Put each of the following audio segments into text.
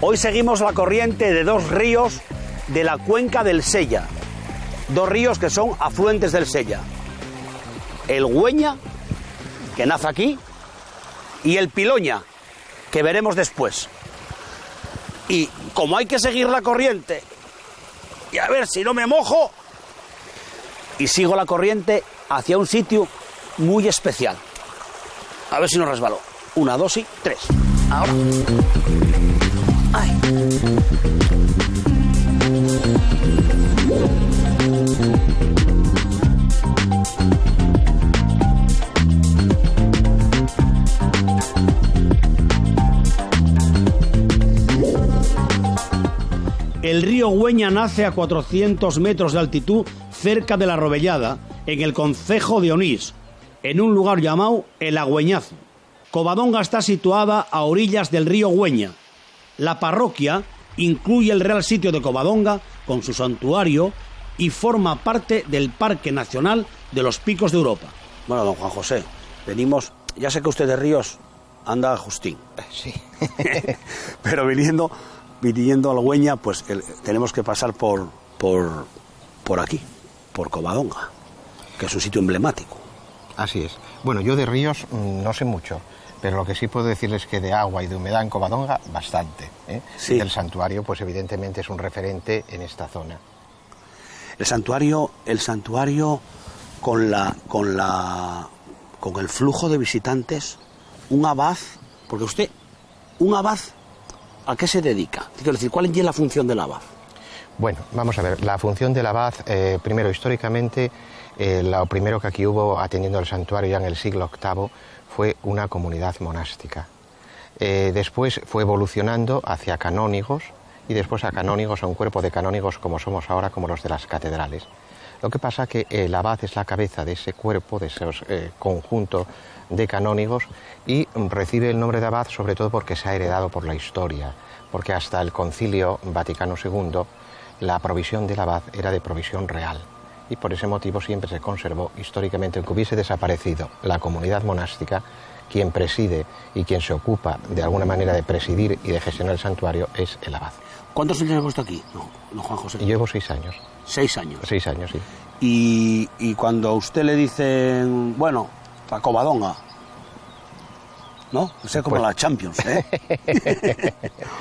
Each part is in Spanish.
Hoy seguimos la corriente de dos ríos de la cuenca del Sella. Dos ríos que son afluentes del Sella. El Güeña, que nace aquí, y el Piloña, que veremos después. Y como hay que seguir la corriente, y a ver si no me mojo, y sigo la corriente hacia un sitio muy especial. A ver si no resbalo. 1, 2 y 3. Ahora. Ay. El río Güeña nace a 400 metros de altitud cerca de la Rovellada, en el concejo de Onís, en un lugar llamado El Agüeñazo. Covadonga está situada a orillas del río Güeña. La parroquia incluye el Real Sitio de Covadonga con su santuario y forma parte del Parque Nacional de los Picos de Europa. Bueno, don Juan José, venimos, ya sé que usted de ríos anda justín. Sí. Pero viniendo al Güeña, pues tenemos que pasar por aquí, por Covadonga, que es un sitio emblemático. Así es. Bueno, yo de ríos no sé mucho, pero lo que sí puedo decirles es que de agua y de humedad en Covadonga, bastante. Sí. El santuario, pues evidentemente es un referente en esta zona. El santuario con el flujo de visitantes, un abad, porque usted, un abad, ¿a qué se dedica? Quiero decir, ¿cuál es la función del abad? Bueno, vamos a ver, la función del abad, primero históricamente, lo primero que aquí hubo atendiendo al santuario ya en el siglo VIII fue una comunidad monástica. Después fue evolucionando hacia canónigos y después a canónigos, a un cuerpo de canónigos como somos ahora, como los de las catedrales. Lo que pasa que el abad es la cabeza de ese cuerpo, de ese conjunto de canónigos, y recibe el nombre de abad sobre todo porque se ha heredado por la historia, porque hasta el Concilio Vaticano II la provisión del abad era de provisión real. Y por ese motivo siempre se conservó históricamente, aunque hubiese desaparecido la comunidad monástica, quien preside y quien se ocupa de alguna manera de presidir y de gestionar el santuario es el abad. ¿Cuántos años lleva usted aquí, no, Juan José? Llevo 6 años. 6 años. 6 años, sí. Y cuando a usted le dicen, bueno, a Covadonga, ¿no? O sea, como pues la Champions, ¿eh?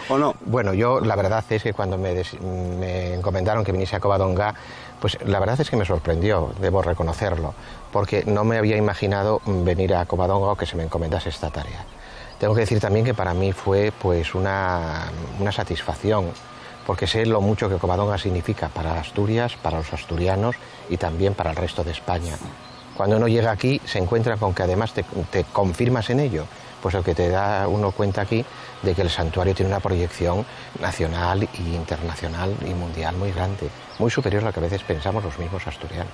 ¿O no? Bueno, yo la verdad es que cuando me encomendaron que viniese a Covadonga, pues la verdad es que me sorprendió, debo reconocerlo, porque no me había imaginado venir a Covadonga o que se me encomendase esta tarea. Tengo que decir también que para mí fue pues una satisfacción, porque sé lo mucho que Covadonga significa para Asturias, para los asturianos y también para el resto de España. Cuando uno llega aquí se encuentra con que además te confirmas en ello, pues lo que te da uno cuenta aquí de que el santuario tiene una proyección nacional e internacional y mundial muy grande, muy superior a lo que a veces pensamos los mismos asturianos.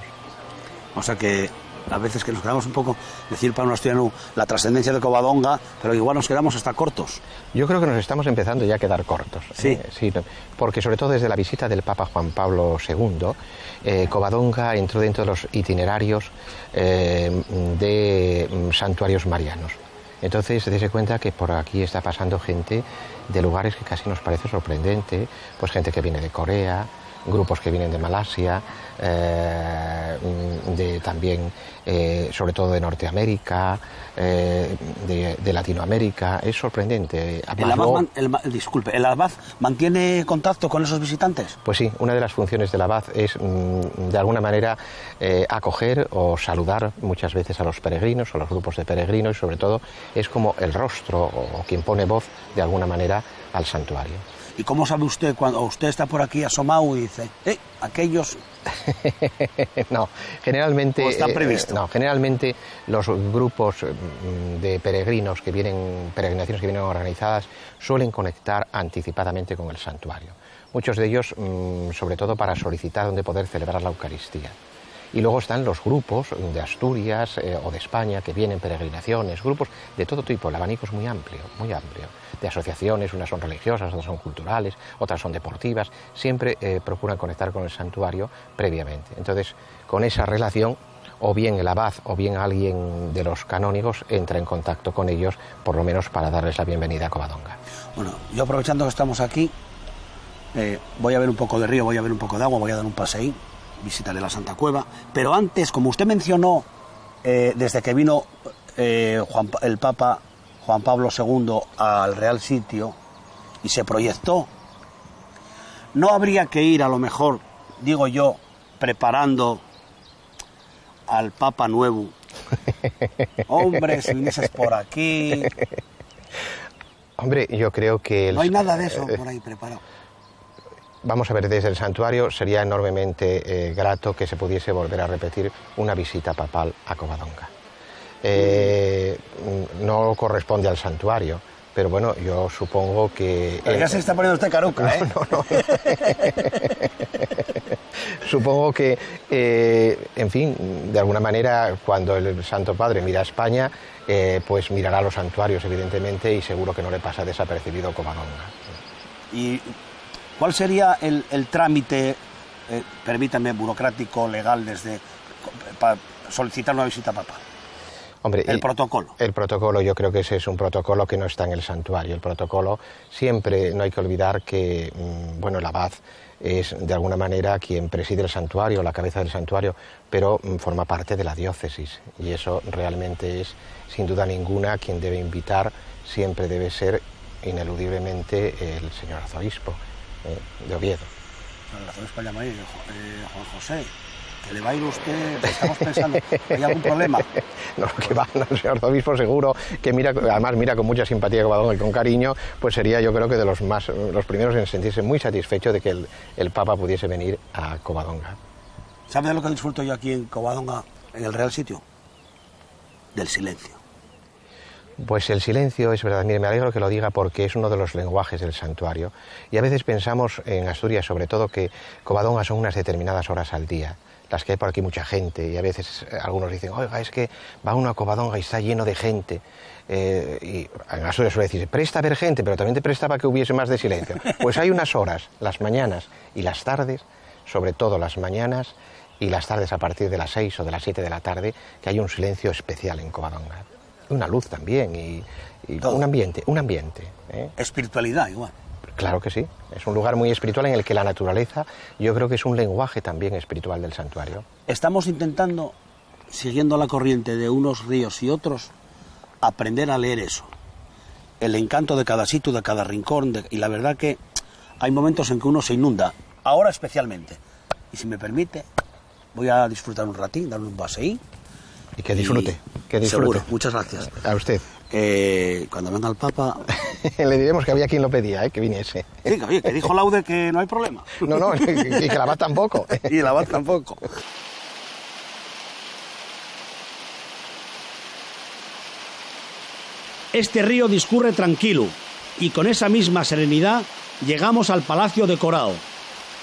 O sea que a veces que nos quedamos un poco, decir para un asturiano la trascendencia de Covadonga, pero igual nos quedamos hasta cortos. Yo creo que nos estamos empezando ya a quedar cortos. Sí. Sí, porque sobre todo desde la visita del Papa Juan Pablo II, Covadonga entró dentro de los itinerarios de santuarios marianos. Entonces, dése cuenta que por aquí está pasando gente de lugares que casi nos parece sorprendente, pues gente que viene de Corea, grupos que vienen de Malasia, también, sobre todo de Norteamérica, de Latinoamérica. Es sorprendente. ¿El abad mantiene contacto con esos visitantes? Pues sí, una de las funciones del abad es, de alguna manera, acoger o saludar muchas veces a los peregrinos, a los grupos de peregrinos, y sobre todo es como el rostro o quien pone voz, de alguna manera, al santuario. ¿Y cómo sabe usted cuando usted está por aquí asomado y dice, aquellos? No, generalmente... ¿O está previsto? No, generalmente los grupos de peregrinos que vienen, peregrinaciones que vienen organizadas, suelen conectar anticipadamente con el santuario. Muchos de ellos, sobre todo para solicitar dónde poder celebrar la Eucaristía. Y luego están los grupos de Asturias o de España que vienen peregrinaciones, grupos de todo tipo. El abanico es muy amplio, de asociaciones, unas son religiosas, otras son culturales, otras son deportivas. Siempre procuran conectar con el santuario previamente. Entonces, con esa relación, o bien el abad o bien alguien de los canónigos entra en contacto con ellos, por lo menos para darles la bienvenida a Covadonga. Bueno, yo aprovechando que estamos aquí, voy a ver un poco de río, voy a ver un poco de agua, voy a dar un paseín, visitaré la Santa Cueva, pero antes, como usted mencionó, desde que vino el Papa Juan Pablo II al Real Sitio y se proyectó, no habría que ir, a lo mejor, digo yo, preparando al Papa Nuevo. Hombre, si vinieses por aquí... Hombre, yo creo que... No hay nada de eso por ahí preparado. Vamos a ver, desde el santuario sería enormemente grato que se pudiese volver a repetir una visita papal a Covadonga. No corresponde al santuario, pero bueno, yo supongo que... Pero ya se está poniendo usted caruca, ¿eh? No. Supongo que, en fin, de alguna manera, cuando el Santo Padre mira a España, pues mirará los santuarios, evidentemente, y seguro que no le pasa desapercibido Covadonga. ¿Y cuál sería el trámite, permítame, burocrático, legal, para solicitar una visita papal? Hombre, el protocolo. El protocolo, yo creo que ese es un protocolo que no está en el santuario. El protocolo, siempre no hay que olvidar que, bueno, el abad es de alguna manera quien preside el santuario, la cabeza del santuario, pero forma parte de la diócesis, y eso realmente es, sin duda ninguna, quien debe invitar siempre debe ser ineludiblemente el señor arzobispo de Oviedo. El arzobispo llama ahí, Juan José, que le va a ir usted, estamos pensando, ¿hay algún problema? No, que va, no, el señor arzobispo seguro que mira, además mira con mucha simpatía a Covadonga y con cariño, pues sería, yo creo que de los primeros en sentirse muy satisfecho de que el Papa pudiese venir a Covadonga. ¿Sabe de lo que disfruto yo aquí en Covadonga, en el Real Sitio? Del silencio. Pues el silencio, es verdad, mire, me alegro que lo diga porque es uno de los lenguajes del santuario, y a veces pensamos, en Asturias sobre todo, que Covadonga son unas determinadas horas al día, las que hay por aquí mucha gente, y a veces algunos dicen, oiga, es que va uno a Covadonga y está lleno de gente, y en Asturias suele decir, presta a ver gente, pero también te presta para que hubiese más de silencio. Pues hay unas horas, las mañanas y las tardes, sobre todo las mañanas y las tardes a partir de las 6 o de las 7 de la tarde, que hay un silencio especial en Covadonga. Una luz también y un ambiente. Espiritualidad igual. Claro que sí, es un lugar muy espiritual en el que la naturaleza, yo creo que es un lenguaje también espiritual del santuario. Estamos intentando, siguiendo la corriente de unos ríos y otros, aprender a leer eso. El encanto de cada sitio, de cada rincón, y la verdad que hay momentos en que uno se inunda, ahora especialmente. Y si me permite, voy a disfrutar un ratín, darle un paseín. Y que disfrute, que disfrute. Seguro, muchas gracias. A usted. Cuando venga el Papa... Le diremos que había quien lo pedía, que viniese. Sí, oye, que dijo Laude que no hay problema. No, y que el abad tampoco. Y el abad tampoco. Este río discurre tranquilo y con esa misma serenidad llegamos al Palacio de Corao,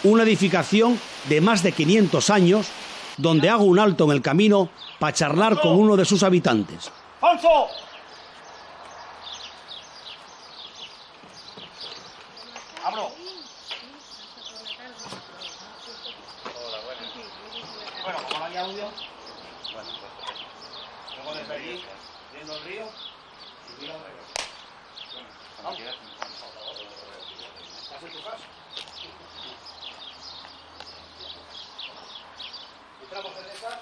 una edificación de más de 500 años donde hago un alto en el camino para charlar con uno de sus habitantes. ¡Alfonso! ¡Abro! Hola, buenas. Bueno, como no hay audio, bueno, pues luego desde allí, viendo el río, y mira al revés. Vamos. ¿Estás en tu casa? ¿Entramos en esa?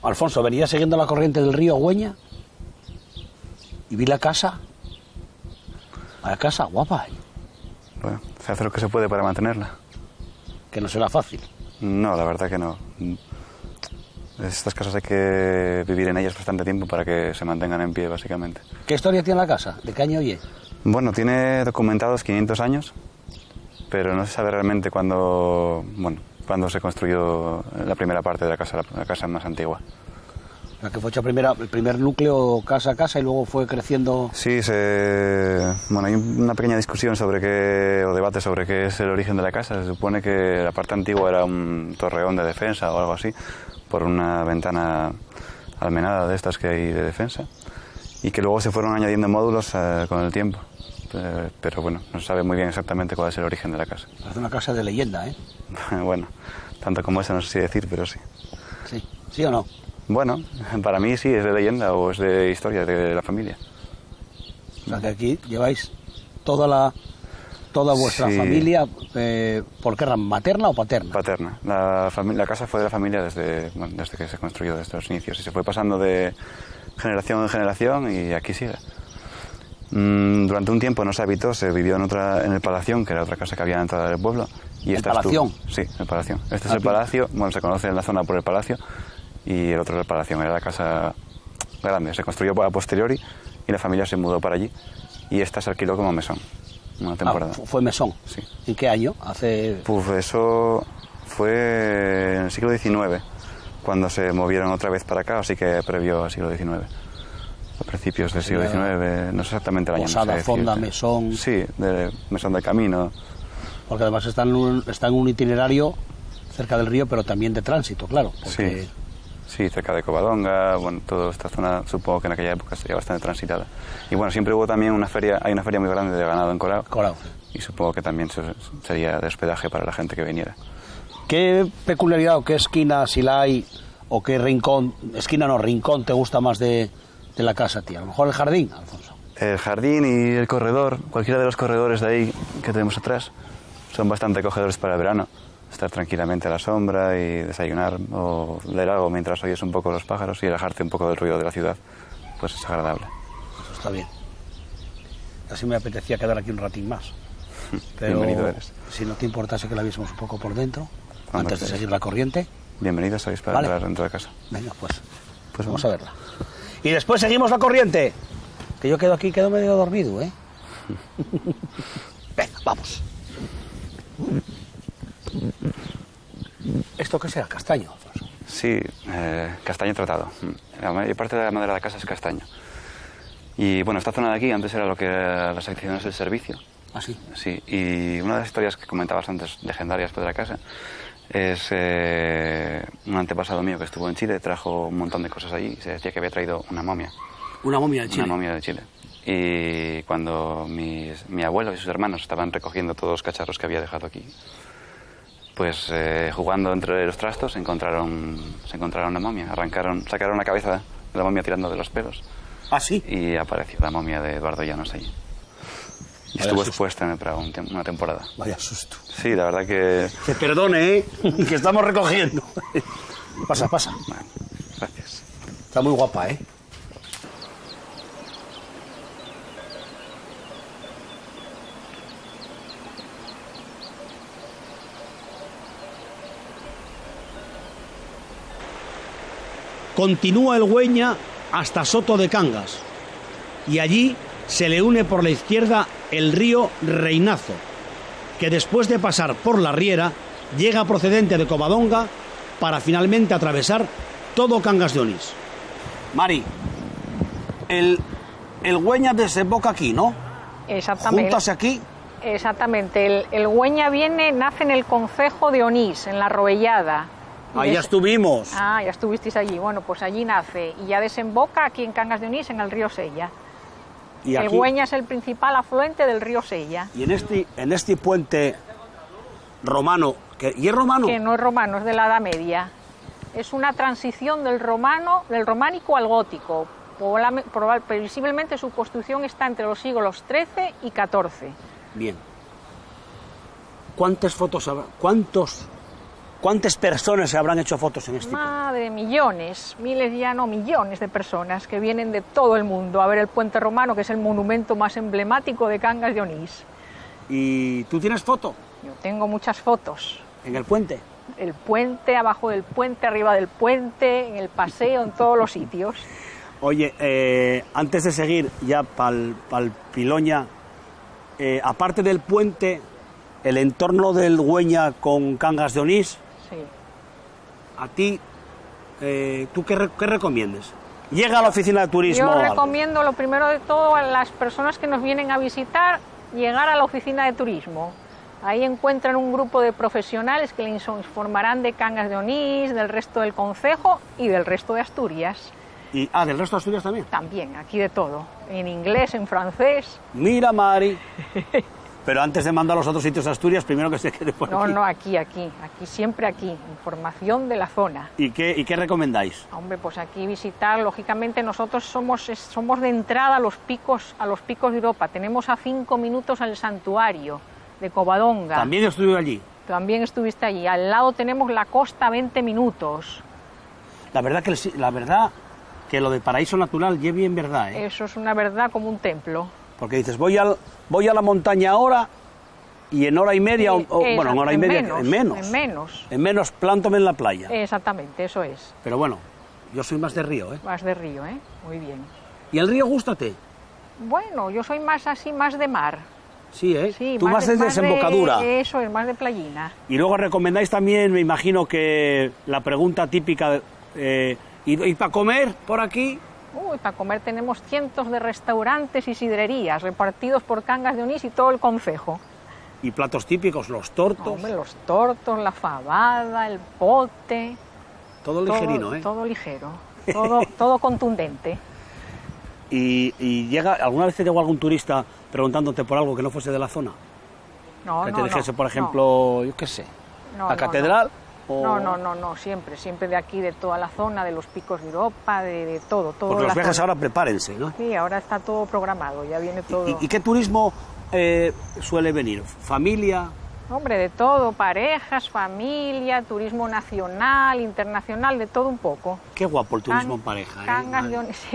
Alfonso, venía siguiendo la corriente del río Güeña y vi la casa guapa. Bueno, se hace lo que se puede para mantenerla. Que no será fácil. No, la verdad que no. Estas casas hay que vivir en ellas bastante tiempo para que se mantengan en pie, básicamente. ¿Qué historia tiene la casa? ¿De qué año es? Bueno, tiene documentados 500 años, pero no se sabe realmente cuándo se construyó la primera parte de la casa más antigua. La que fue hecha el primer núcleo casa a casa y luego fue creciendo... Sí, hay una pequeña discusión o debate sobre qué es el origen de la casa. Se supone que la parte antigua era un torreón de defensa o algo así, por una ventana almenada de estas que hay de defensa, y que luego se fueron añadiendo módulos con el tiempo. pero bueno, no se sabe muy bien exactamente cuál es el origen de la casa. Es una casa de leyenda, ¿eh? Bueno, tanto como esa no sé si decir, pero sí. Sí, ¿sí o no? Bueno, para mí sí, es de leyenda o es de historia de la familia. O sea que aquí lleváis toda vuestra Sí. familia, ¿por qué rama? ¿Materna o paterna? Paterna. La casa fue de la familia desde que se construyó, desde los inicios, y se fue pasando de generación en generación y aquí sigue. Durante un tiempo no se habitó, se vivió en el Palación, que era otra casa que había en la entrada del pueblo. Y ¿El Palación? Sí, el Palación. Este es el Palacio, bueno, se conoce en la zona por el Palacio, y el otro es el Palación, era la casa grande. Se construyó a posteriori y la familia se mudó para allí, y esta se alquiló como mesón, una temporada. Fue mesón. Sí. ¿En qué año? Hace... Pues eso fue en el siglo XIX, cuando se movieron otra vez para acá, así que previo al siglo XIX. A principios del siglo XIX, no sé exactamente el año. Posada, no sé fonda, decirte. mesón. Sí, de mesón del camino. Porque además está en un itinerario cerca del río, pero también de tránsito, claro. Porque... Sí. Sí, cerca de Covadonga, bueno, toda esta zona supongo que en aquella época sería bastante transitada. Y bueno, siempre hubo también hay una feria muy grande de ganado en Corao. Corao. Y supongo que también sería de hospedaje para la gente que viniera. ¿Qué peculiaridad o qué esquina, si la hay, o qué rincón, rincón te gusta más de la casa, tía? A lo mejor el jardín, Alfonso. El jardín y el corredor, cualquiera de los corredores de ahí que tenemos atrás, son bastante acogedores para el verano. Estar tranquilamente a la sombra y desayunar o leer algo mientras oyes un poco los pájaros y alejarte un poco del ruido de la ciudad, pues es agradable. Eso está bien. Así me apetecía quedar aquí un ratín más. Pero Bienvenido eres. si no te importase que la viésemos un poco por dentro, Cuando antes de quieras. seguir la corriente, Bienvenidos sois para Vale. entrar dentro de casa. venga, pues Pues vamos a verla. Y después seguimos la corriente. Que yo quedo medio dormido, ¿eh? Venga, vamos. ¿Esto qué será? Castaño, Alfonso. Sí, castaño tratado. La mayor parte de la madera de la casa es castaño. Y bueno, esta zona de aquí antes era lo que era las secciones del servicio. ¿Ah, sí? Sí, y una de las historias que comentabas antes, legendarias de la casa, es un antepasado mío que estuvo en Chile, trajo un montón de cosas allí y se decía que había traído una momia. Una momia de Chile. Una momia de Chile. Y cuando mi abuelo y sus hermanos estaban recogiendo todos los cacharros que había dejado aquí, pues jugando entre los trastos se encontraron una momia. Sacaron la cabeza de la momia tirando de los pelos. ¿Ah, sí? Y apareció la momia de Eduardo Llanos allí. Y Vaya estuvo susto. expuesta en el Prado una temporada. Vaya susto. Sí, la verdad que... Que perdone, ¿eh? Que estamos recogiendo. Pasa, pasa. Bueno, gracias. Está muy guapa, ¿eh? Continúa el Güeña hasta Soto de Cangas y allí se le une por la izquierda el río Reinazo, que después de pasar por la Riera llega procedente de Covadonga para finalmente atravesar todo Cangas de Onís. Mari, el Güeña desemboca aquí, ¿no? Exactamente. Júntase aquí. Exactamente. El Güeña nace en el concejo de Onís, en la Rovellada. Ahí ya estuvimos. Ah, ya estuvisteis allí. Bueno, pues allí nace y ya desemboca aquí en Cangas de Onís, en el río Sella. Y El aquí, Güeña es el principal afluente del río Sella. y en este puente romano, ¿y es romano? Que no es romano, es de la Edad Media. Es una transición del románico al gótico. Previsiblemente su construcción está entre los siglos XIII y XIV. Bien. ¿Cuántas fotos habrá? ¿Cuántas personas se habrán hecho fotos en este puente? Madre, millones, miles ya no, millones de personas que vienen de todo el mundo a ver el puente romano, que es el monumento más emblemático de Cangas de Onís. ¿Y tú tienes foto Yo tengo muchas fotos. en el puente? El puente, abajo del puente, arriba del puente, en el paseo, en todos los sitios. Oye, antes de seguir ya pa'l Piloña, aparte del puente, el entorno del Güeña con Cangas de Onís, Sí. a ti, ¿tú qué recomiendas? Llega a la oficina de turismo. Yo o algo. recomiendo, lo primero de todo, a las personas que nos vienen a visitar, llegar a la oficina de turismo. Ahí encuentran un grupo de profesionales que les informarán de Cangas de Onís, del resto del concejo y del resto de Asturias. Y, del resto de Asturias también. También, aquí de todo. En inglés, en francés. Mira, Mari. Pero antes de mandar a los otros sitios a Asturias, primero que se quede por aquí. No, aquí, siempre aquí. Información de la zona. ¿Y qué recomendáis? Hombre, pues aquí visitar, lógicamente nosotros somos de entrada a los picos de Europa. Tenemos a 5 minutos al santuario de Covadonga. ¿También estuve allí? También estuviste allí. Al lado tenemos la costa, 20 minutos. La verdad que lo de paraíso natural es bien verdad, ¿eh? Eso es una verdad como un templo. Porque dices, voy a la montaña ahora y en hora y media, en hora y media, en menos plántome en la playa. Exactamente, eso es. Pero bueno, yo soy más de río, ¿eh? Más de río, ¿eh? Muy bien. ¿Y el río gústate? Bueno, yo soy más así, más de mar. Sí, ¿eh? Sí, tú más de desembocadura. Eso es, más de playina. Y luego recomendáis también, me imagino que la pregunta típica, ¿y para comer por aquí? Para comer tenemos cientos de restaurantes y sidrerías repartidos por Cangas de Onís y todo el concejo. ¿Y platos típicos, los tortos? Hombre, los tortos, la fabada, el pote... Todo ligerino, ¿eh? Todo ligero, todo contundente. ¿Y alguna vez te llegó algún turista preguntándote por algo que no fuese de la zona? No, que te dijese, por ejemplo, yo qué sé, la catedral... No, siempre de aquí, de toda la zona, de los picos de Europa, de todo. Porque los viajes ahora prepárense, ¿no? Sí, ahora está todo programado, ya viene todo. ¿Y qué turismo suele venir? ¿Familia? Hombre, de todo, parejas, familia, turismo nacional, internacional, de todo un poco. Qué guapo el turismo en pareja, ¿eh? Cangas de Onís,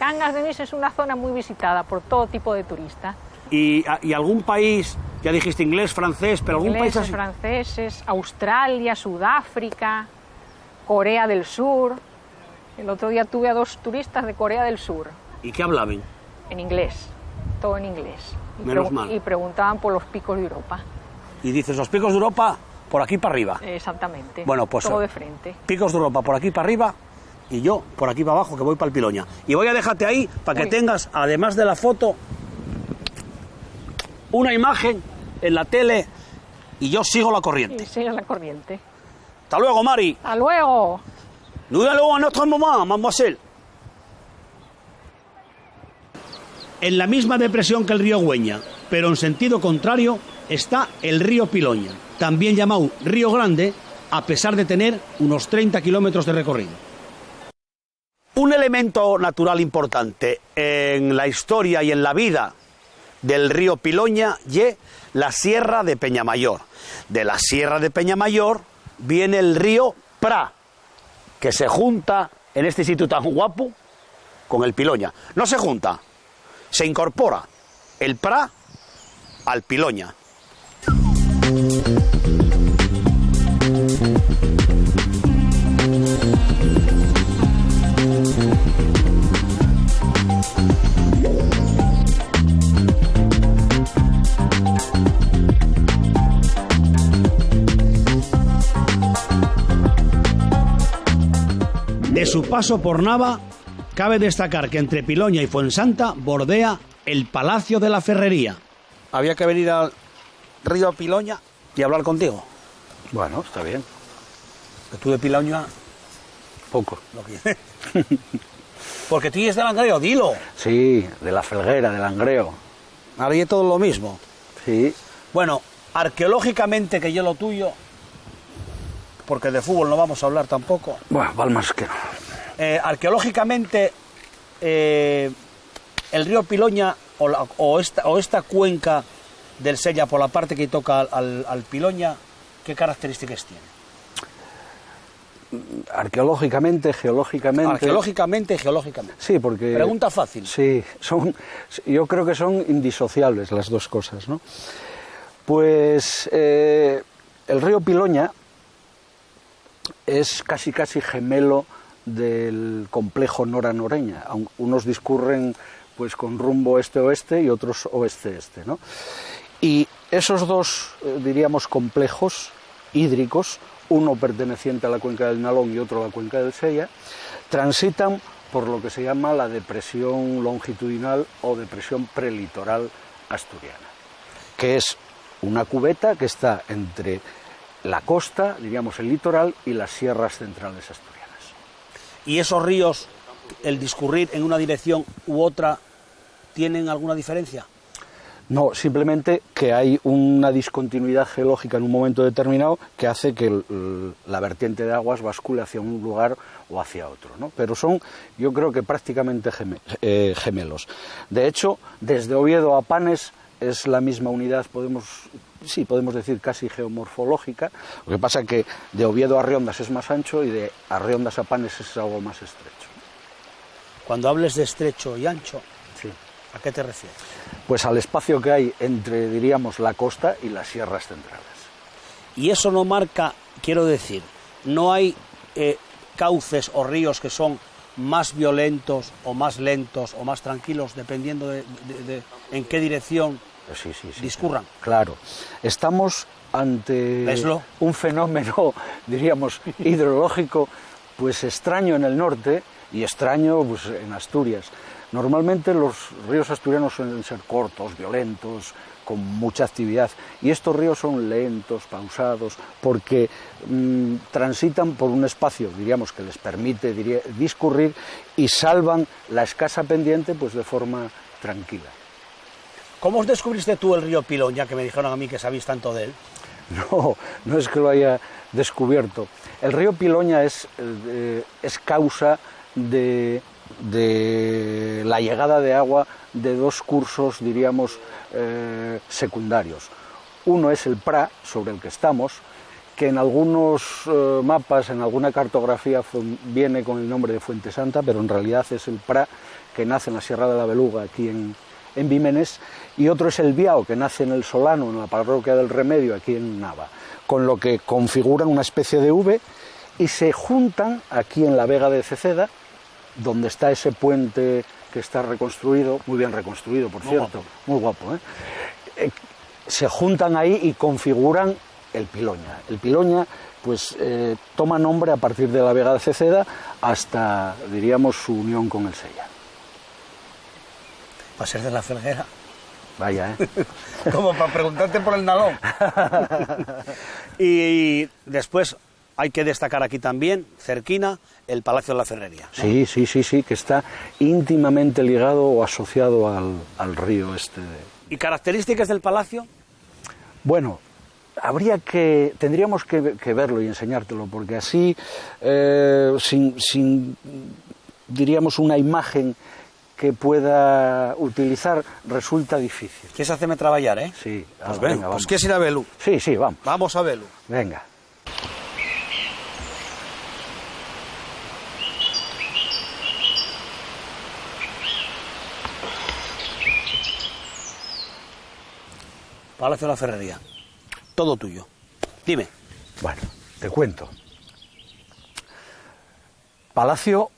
Cangas de Onís es una zona muy visitada por todo tipo de turistas. ¿Y algún país, ya dijiste inglés, francés, pero algún país así? Franceses, Australia, Sudáfrica, Corea del Sur. El otro día tuve a 2 turistas de Corea del Sur. ¿Y qué hablaban? En inglés, todo en inglés. Menos mal. Y preguntaban por los picos de Europa. Y dices, los picos de Europa, por aquí para arriba. Exactamente, bueno, pues, todo de frente. Picos de Europa, por aquí para arriba, y yo por aquí para abajo, que voy para el Piloña. Y voy a dejarte ahí para que tengas, además de la foto, una imagen en la tele y yo sigo la corriente. Y sigue la corriente. Hasta luego, Mari. Hasta luego. Nous allons à notre moment, mademoiselle. En la misma depresión que el río Güeña, pero en sentido contrario, está el río Piloña, también llamado Río Grande, a pesar de tener unos 30 kilómetros de recorrido. Un elemento natural importante en la historia y en la vida del río Piloña y la Sierra de Peñamayor. De la Sierra de Peñamayor viene el río Pra, que se junta en este sitio tan guapo con el Piloña. No se junta, se incorpora el Pra al Piloña. De su paso por Nava, cabe destacar que entre Piloña y Fuensanta bordea el Palacio de la Ferrería. Había que venir al río Piloña y hablar contigo. Bueno, está bien. Que tú de Piloña... Poco. Porque tú eres de Langreo, dilo. Sí, de la Felguera, del Langreo. Ahora es todo lo mismo. Sí. Bueno, arqueológicamente que yo lo tuyo... porque de fútbol no vamos a hablar tampoco. Bueno, Palmas que no. Arqueológicamente, el río Piloña o esta cuenca del Sella por la parte que toca al Piloña, ¿qué características tiene? Arqueológicamente, geológicamente... Arqueológicamente y geológicamente. Sí, porque... Pregunta fácil. Sí, yo creo que son indisociables las dos cosas, ¿no? Pues el río Piloña es casi gemelo del complejo Nora-Noreña. Unos discurren pues con rumbo este-oeste y otros oeste-este, ¿no? Y esos dos, diríamos, complejos hídricos, uno perteneciente a la cuenca del Nalón y otro a la cuenca del Sella, transitan por lo que se llama la depresión longitudinal o depresión prelitoral asturiana, que es una cubeta que está entre la costa, diríamos el litoral, y las sierras centrales asturianas. ¿Y esos ríos, el discurrir en una dirección u otra, tienen alguna diferencia? No, simplemente que hay una discontinuidad geológica en un momento determinado que hace que la vertiente de aguas bascule hacia un lugar o hacia otro, ¿no? Pero son, yo creo que prácticamente gemelos. De hecho, desde Oviedo a Panes es la misma unidad, podemos decir casi geomorfológica. Lo que pasa es que de Oviedo a Riondas es más ancho y de Riondas a Panes es algo más estrecho. Cuando hables de estrecho y ancho, Sí. ¿a qué te refieres? Pues al espacio que hay entre, diríamos, la costa y las sierras centrales. Y eso no marca, quiero decir, no hay cauces o ríos que son más violentos o más lentos o más tranquilos, dependiendo de en qué dirección Sí, discurran. Claro. Estamos ante Veslo. un fenómeno, diríamos, hidrológico, pues extraño en el norte y extraño pues, en Asturias. Normalmente los ríos asturianos suelen ser cortos, violentos, con mucha actividad, y estos ríos son lentos, pausados, porque transitan por un espacio, diríamos, que les permite discurrir y salvan la escasa pendiente pues de forma tranquila. ¿Cómo descubriste tú el río Pilón, ya que me dijeron a mí que sabéis tanto de él? No es que lo haya descubierto. El río Piloña es causa de la llegada de agua de dos cursos, diríamos, secundarios. Uno es el Pra, sobre el que estamos, que en algunos mapas, en alguna cartografía viene con el nombre de Fuente Santa, pero en realidad es el Pra, que nace en la Sierra de la Beluga, aquí en Vímenes, y otro es el Biao, que nace en el Solano, en la parroquia del Remedio, aquí en Nava, con lo que configuran una especie de V y se juntan aquí en la Vega de Ceceda, donde está ese puente que está reconstruido, muy bien reconstruido, por cierto, muy guapo, se juntan ahí y configuran el Piloña. El Piloña pues toma nombre a partir de la Vega de Ceceda hasta, diríamos, su unión con el Sella. Va a ser de la Felguera. Vaya, Como para preguntarte por el Nalón. Y después hay que destacar aquí también, cerquina, el Palacio de la Ferrería, ¿no? Sí, que está íntimamente ligado o asociado al río este. ¿Y características del palacio? Bueno, tendríamos que verlo y enseñártelo, porque así, sin diríamos, una imagen que pueda utilizar, resulta difícil. ¿Quieres hacerme trabajar, eh? Sí, Pues venga, venga, vamos. pues ¿quieres ir a Belú? Sí, vamos. Vamos a Belú. Venga. Palacio de la Ferrería. Todo tuyo. Dime. Bueno, te cuento. Palacio,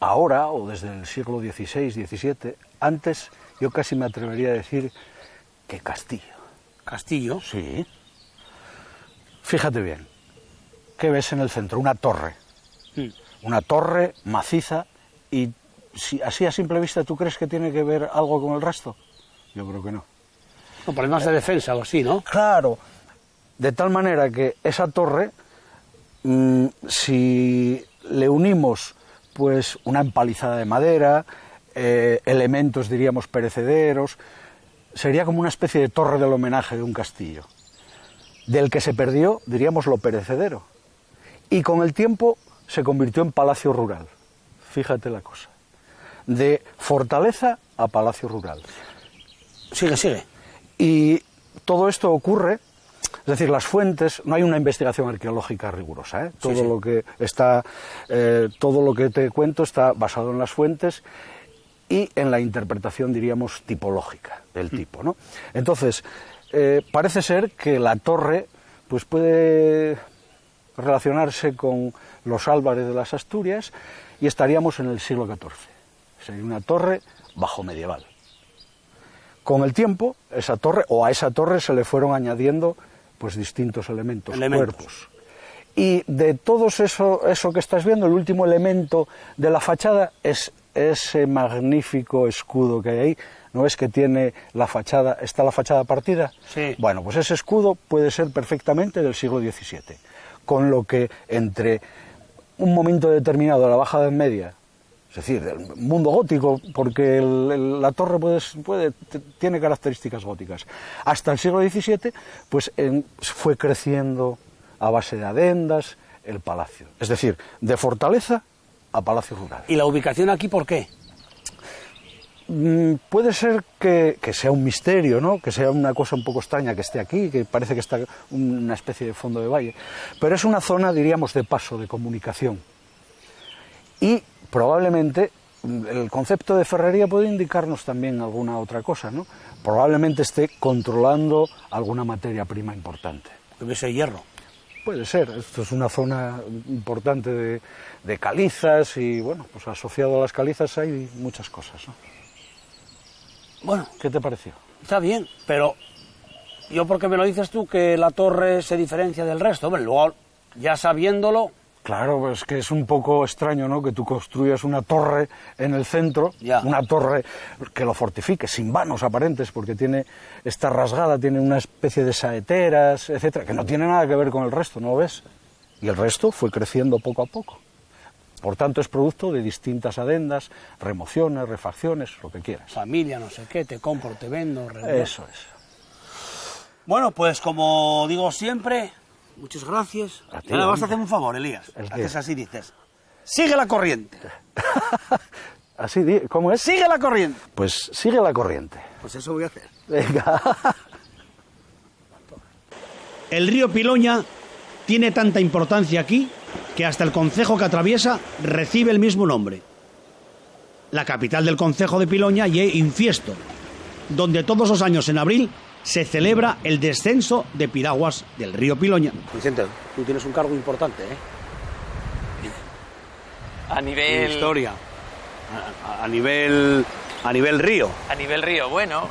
ahora, o desde el siglo XVI, XVII, antes yo casi me atrevería a decir que castillo. Castillo. Sí. Fíjate bien. ¿Qué ves en el centro? Una torre. Una torre maciza y así a simple vista, ¿tú crees que tiene que ver algo con el resto? Yo creo que no. No, problemas de defensa o así, ¿no? Claro, de tal manera que esa torre, si le unimos pues una empalizada de madera, elementos, diríamos, perecederos, sería como una especie de torre del homenaje de un castillo, del que se perdió, diríamos, lo perecedero, y con el tiempo se convirtió en palacio rural. Fíjate la cosa, de fortaleza a palacio rural. Sigue. Y todo esto ocurre, es decir, las fuentes, no hay una investigación arqueológica rigurosa, ¿eh? Todo lo que está, todo lo que te cuento está basado en las fuentes y en la interpretación, diríamos, tipológica del tipo, ¿no? Entonces, parece ser que la torre, pues puede relacionarse con los Álvarez de las Asturias y estaríamos en el siglo XIV. Sería una torre bajo medieval. Con el tiempo, a esa torre se le fueron añadiendo pues distintos elementos. Cuerpos. Y de todo eso que estás viendo, el último elemento de la fachada es ese magnífico escudo que hay ahí. ¿No es que tiene la fachada, está la fachada partida? Sí. Bueno, pues ese escudo puede ser perfectamente del siglo XVII, con lo que entre un momento determinado de la Baja Edad Media, es decir, del mundo gótico, porque la torre tiene características góticas, hasta el siglo XVII, pues fue creciendo a base de adendas el palacio. Es decir, de fortaleza a palacio rural. ¿Y la ubicación aquí por qué? Puede ser que sea un misterio, ¿no? Que sea una cosa un poco extraña que esté aquí, que parece que está una especie de fondo de valle, pero es una zona, diríamos, de paso, de comunicación. Y probablemente el concepto de ferrería puede indicarnos también alguna otra cosa, ¿no? Probablemente esté controlando alguna materia prima importante. Debe ser hierro. Puede ser, esto es una zona importante de calizas y, bueno, pues asociado a las calizas hay muchas cosas, ¿no? Bueno, ¿Qué te pareció? está bien, pero yo porque me lo dices tú que la torre se diferencia del resto, hombre, luego ya sabiéndolo... Claro, pues que es un poco extraño, ¿no?, que tú construyas una torre en el centro, una torre que lo fortifique, sin vanos aparentes, porque está rasgada, tiene una especie de saeteras, etcétera, que no tiene nada que ver con el resto, ¿no lo ves? Y el resto fue creciendo poco a poco. Por tanto, es producto de distintas adendas, remociones, refacciones, lo que quieras. Familia, no sé qué, te compro, te vendo... Eso es. Bueno, pues como digo siempre... Muchas gracias. A ti, Ahora vas a hombre. hacer un favor, Elías. ¿El qué? Haces así, dices. Sigue la corriente. Así, ¿cómo es? Sigue la corriente. Pues sigue la corriente. Pues eso voy a hacer. Venga. El río Piloña tiene tanta importancia aquí que hasta el concejo que atraviesa recibe el mismo nombre. La capital del concejo de Piloña es Infiesto, donde todos los años en abril se celebra el descenso de piraguas del río Piloña. Vicente, tú tienes un cargo importante, ¿eh? A nivel... Historia. A nivel río. A nivel río, bueno...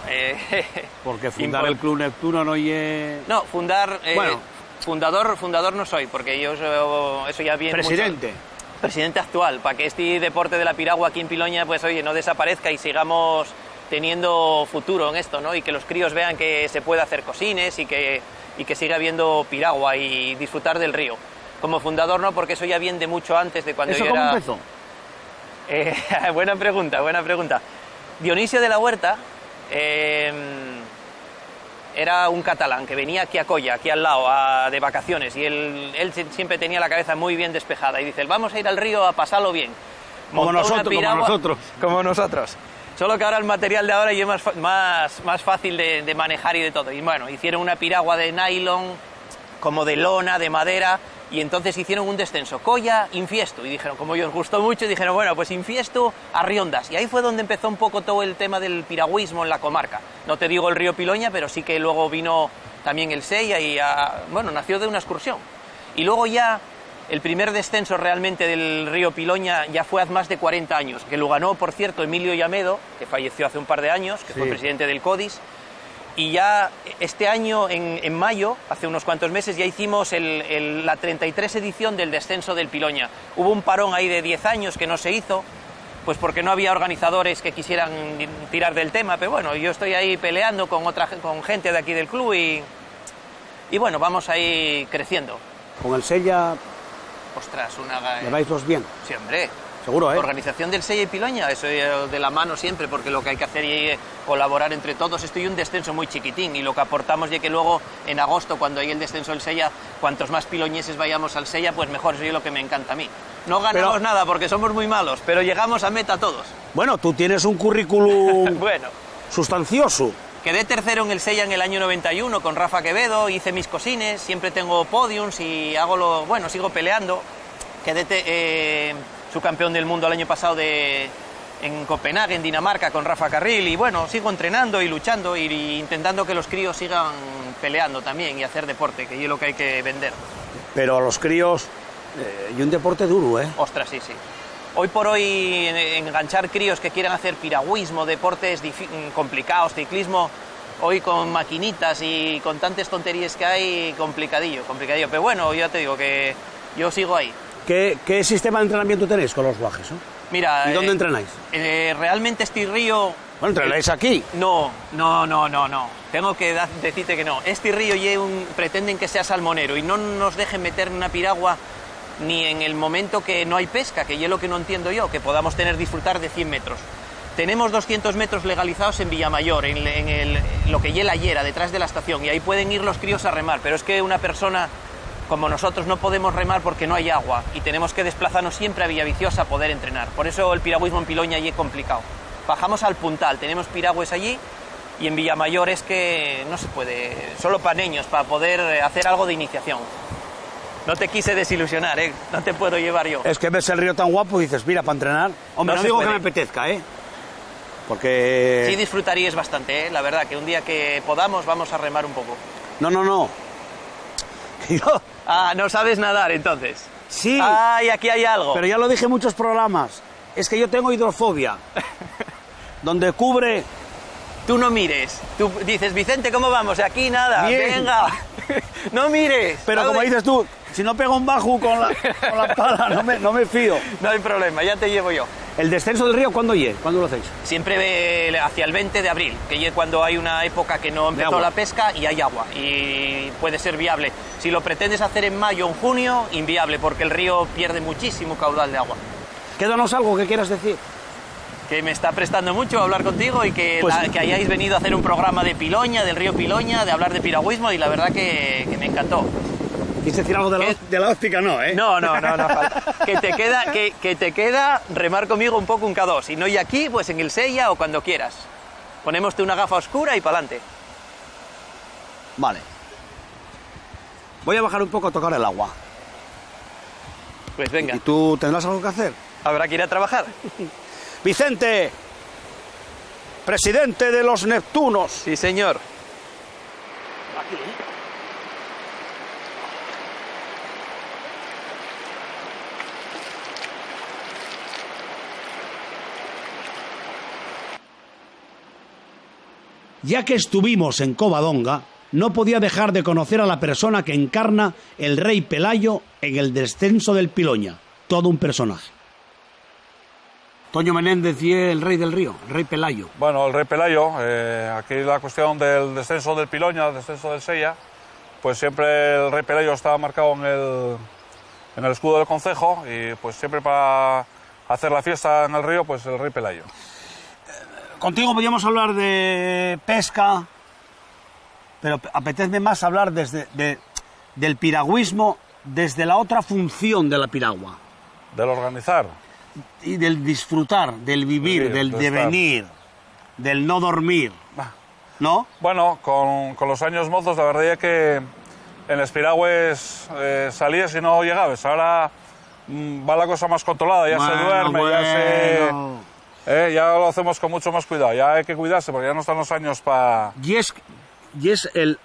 Porque fundar el Club Neptuno no es... No, fundar... Bueno. Fundador no soy, porque yo eso ya viene... Presidente. Mucho... Presidente actual, para que este deporte de la piragua aquí en Piloña, pues oye, no desaparezca y sigamos teniendo futuro en esto, ¿no? Y que los críos vean que se puede hacer cosines y que siga habiendo piragua y disfrutar del río. Como fundador no, porque eso ya viene de mucho antes de cuando ¿Eso yo cómo era... empezó? Buena pregunta. Dionisio de la Huerta era un catalán que venía aquí a Colla, aquí al lado, de vacaciones, y él siempre tenía la cabeza muy bien despejada y dice, vamos a ir al río a pasarlo bien. Como nosotros. Solo que ahora el material de ahora ya es más fácil de manejar y de todo. Y bueno, hicieron una piragua de nylon, como de lona, de madera, y entonces hicieron un descenso, Colla, Infiesto, y dijeron, como os gustó mucho, dijeron, bueno, pues Infiesto a Riondas. Y ahí fue donde empezó un poco todo el tema del piragüismo en la comarca. No te digo el río Piloña, pero sí que luego vino también el Sella y nació de una excursión. Y luego ya el primer descenso realmente del río Piloña ya fue hace más de 40 años, que lo ganó, por cierto, Emilio Llamedo, que falleció hace un par de años, que fue presidente del CODIS. Y ya este año, en mayo, hace unos cuantos meses, ya hicimos la 33 edición del descenso del Piloña. Hubo un parón ahí de 10 años que no se hizo, pues porque no había organizadores que quisieran tirar del tema, pero bueno, yo estoy ahí peleando con gente de aquí del club y bueno, vamos ahí creciendo. Con el Sella Ostras, lleváis bien. Sí, hombre. Seguro, ¿eh? Organización del Sella y Piloña, eso de la mano siempre, porque lo que hay que hacer es colaborar entre todos. Esto y un descenso muy chiquitín, y lo que aportamos es que luego en agosto, cuando hay el descenso del Sella, cuantos más piloñeses vayamos al Sella, pues mejor. Eso es lo que me encanta a mí. No ganamos nada porque somos muy malos, pero llegamos a meta todos. Bueno, tú tienes un currículum Bueno, sustancioso. quedé tercero en el Sella en el año 91 con Rafa Quevedo, hice mis cosines, siempre tengo podiums y sigo peleando. Quedé subcampeón del mundo el año pasado en Copenhague, en Dinamarca, con Rafa Carril, y bueno, sigo entrenando y luchando y intentando que los críos sigan peleando también y hacer deporte, que es lo que hay que vender. Pero a los críos, y un deporte duro, ¿eh? Ostras, sí. Hoy por hoy enganchar críos que quieran hacer piragüismo, deportes complicados, ciclismo, hoy con maquinitas y con tantas tonterías que hay, complicadillo. Pero bueno, ya te digo que yo sigo ahí. ¿Qué sistema de entrenamiento tenéis con los guajes? Mira, ¿Y dónde entrenáis? Realmente este río... Bueno, ¿entrenáis aquí? No. Tengo que decirte que no. Este río pretenden que sea salmonero y no nos dejen meter una piragua ni en el momento que no hay pesca, que es lo que no entiendo yo, que podamos disfrutar de 100 metros. Tenemos 200 metros legalizados en Villamayor, en lo que es la Llera, detrás de la estación, y ahí pueden ir los críos a remar, pero es que una persona como nosotros no podemos remar porque no hay agua y tenemos que desplazarnos siempre a Villaviciosa a poder entrenar. Por eso el piragüismo en Piloña allí es complicado. Bajamos al Puntal, tenemos piragües allí, y en Villamayor es que no se puede, solo para niños, para poder hacer algo de iniciación. No te quise desilusionar, ¿eh? No te puedo llevar yo. Es que ves el río tan guapo y dices, mira, para entrenar. Hombre, no digo que me apetezca, ¿eh? Porque... Sí disfrutaríais bastante, ¿eh? La verdad, que un día que podamos vamos a remar un poco. No. Yo... Ah, no sabes nadar, entonces. Sí. Ay, aquí hay algo. Pero ya lo dije en muchos programas. Es que yo tengo hidrofobia. Donde cubre... Tú no mires. Tú dices, Vicente, ¿cómo vamos? Aquí nada. Bien. Venga. No mires. Pero como dices tú, si no pego un bajo con la pala, no me fío. No hay problema, ya te llevo yo. ¿El descenso del río cuándo llega? ¿Cuándo lo hacéis? Siempre hacia el 20 de abril, que es cuando hay una época que no empezó la pesca y hay agua. Y puede ser viable. Si lo pretendes hacer en mayo o en junio, inviable, porque el río pierde muchísimo caudal de agua. Quédanos algo que quieras decir. Que me está prestando mucho hablar contigo y que, que hayáis venido a hacer un programa de Piloña, del río Piloña, de hablar de piragüismo, y la verdad que me encantó. ¿Quieres decir algo de la óptica? No, ¿eh? No falta. Que te queda remar conmigo un poco un K2. Si no hay aquí, pues en el Sella o cuando quieras. Ponémoste una gafa oscura y pa'lante. Vale. Voy a bajar un poco a tocar el agua. Pues venga. ¿Y tú tendrás algo que hacer? Habrá que ir a trabajar. Vicente, presidente de los Neptunos. Sí, señor. Aquí, ¿eh? Ya que estuvimos en Covadonga, no podía dejar de conocer a la persona que encarna el rey Pelayo en el descenso del Piloña. Todo un personaje. Toño Menéndez y el rey del río, el rey Pelayo. Bueno, el rey Pelayo, aquí la cuestión del descenso del Piloña, el descenso del Sella, pues siempre el rey Pelayo estaba marcado en el escudo del concejo, y pues siempre para hacer la fiesta en el río, pues el rey Pelayo. Contigo podríamos hablar de pesca, pero apetece más hablar del piragüismo desde la otra función de la piragua. Del organizar. Y del disfrutar, del vivir, del devenir, del no dormir, ¿no? Bueno, con los años mozos, la verdad es que en los piragües salías y no llegabas. Ahora va la cosa más controlada, ya se duerme, ya lo hacemos con mucho más cuidado. Ya hay que cuidarse porque ya no están los años para... Y es el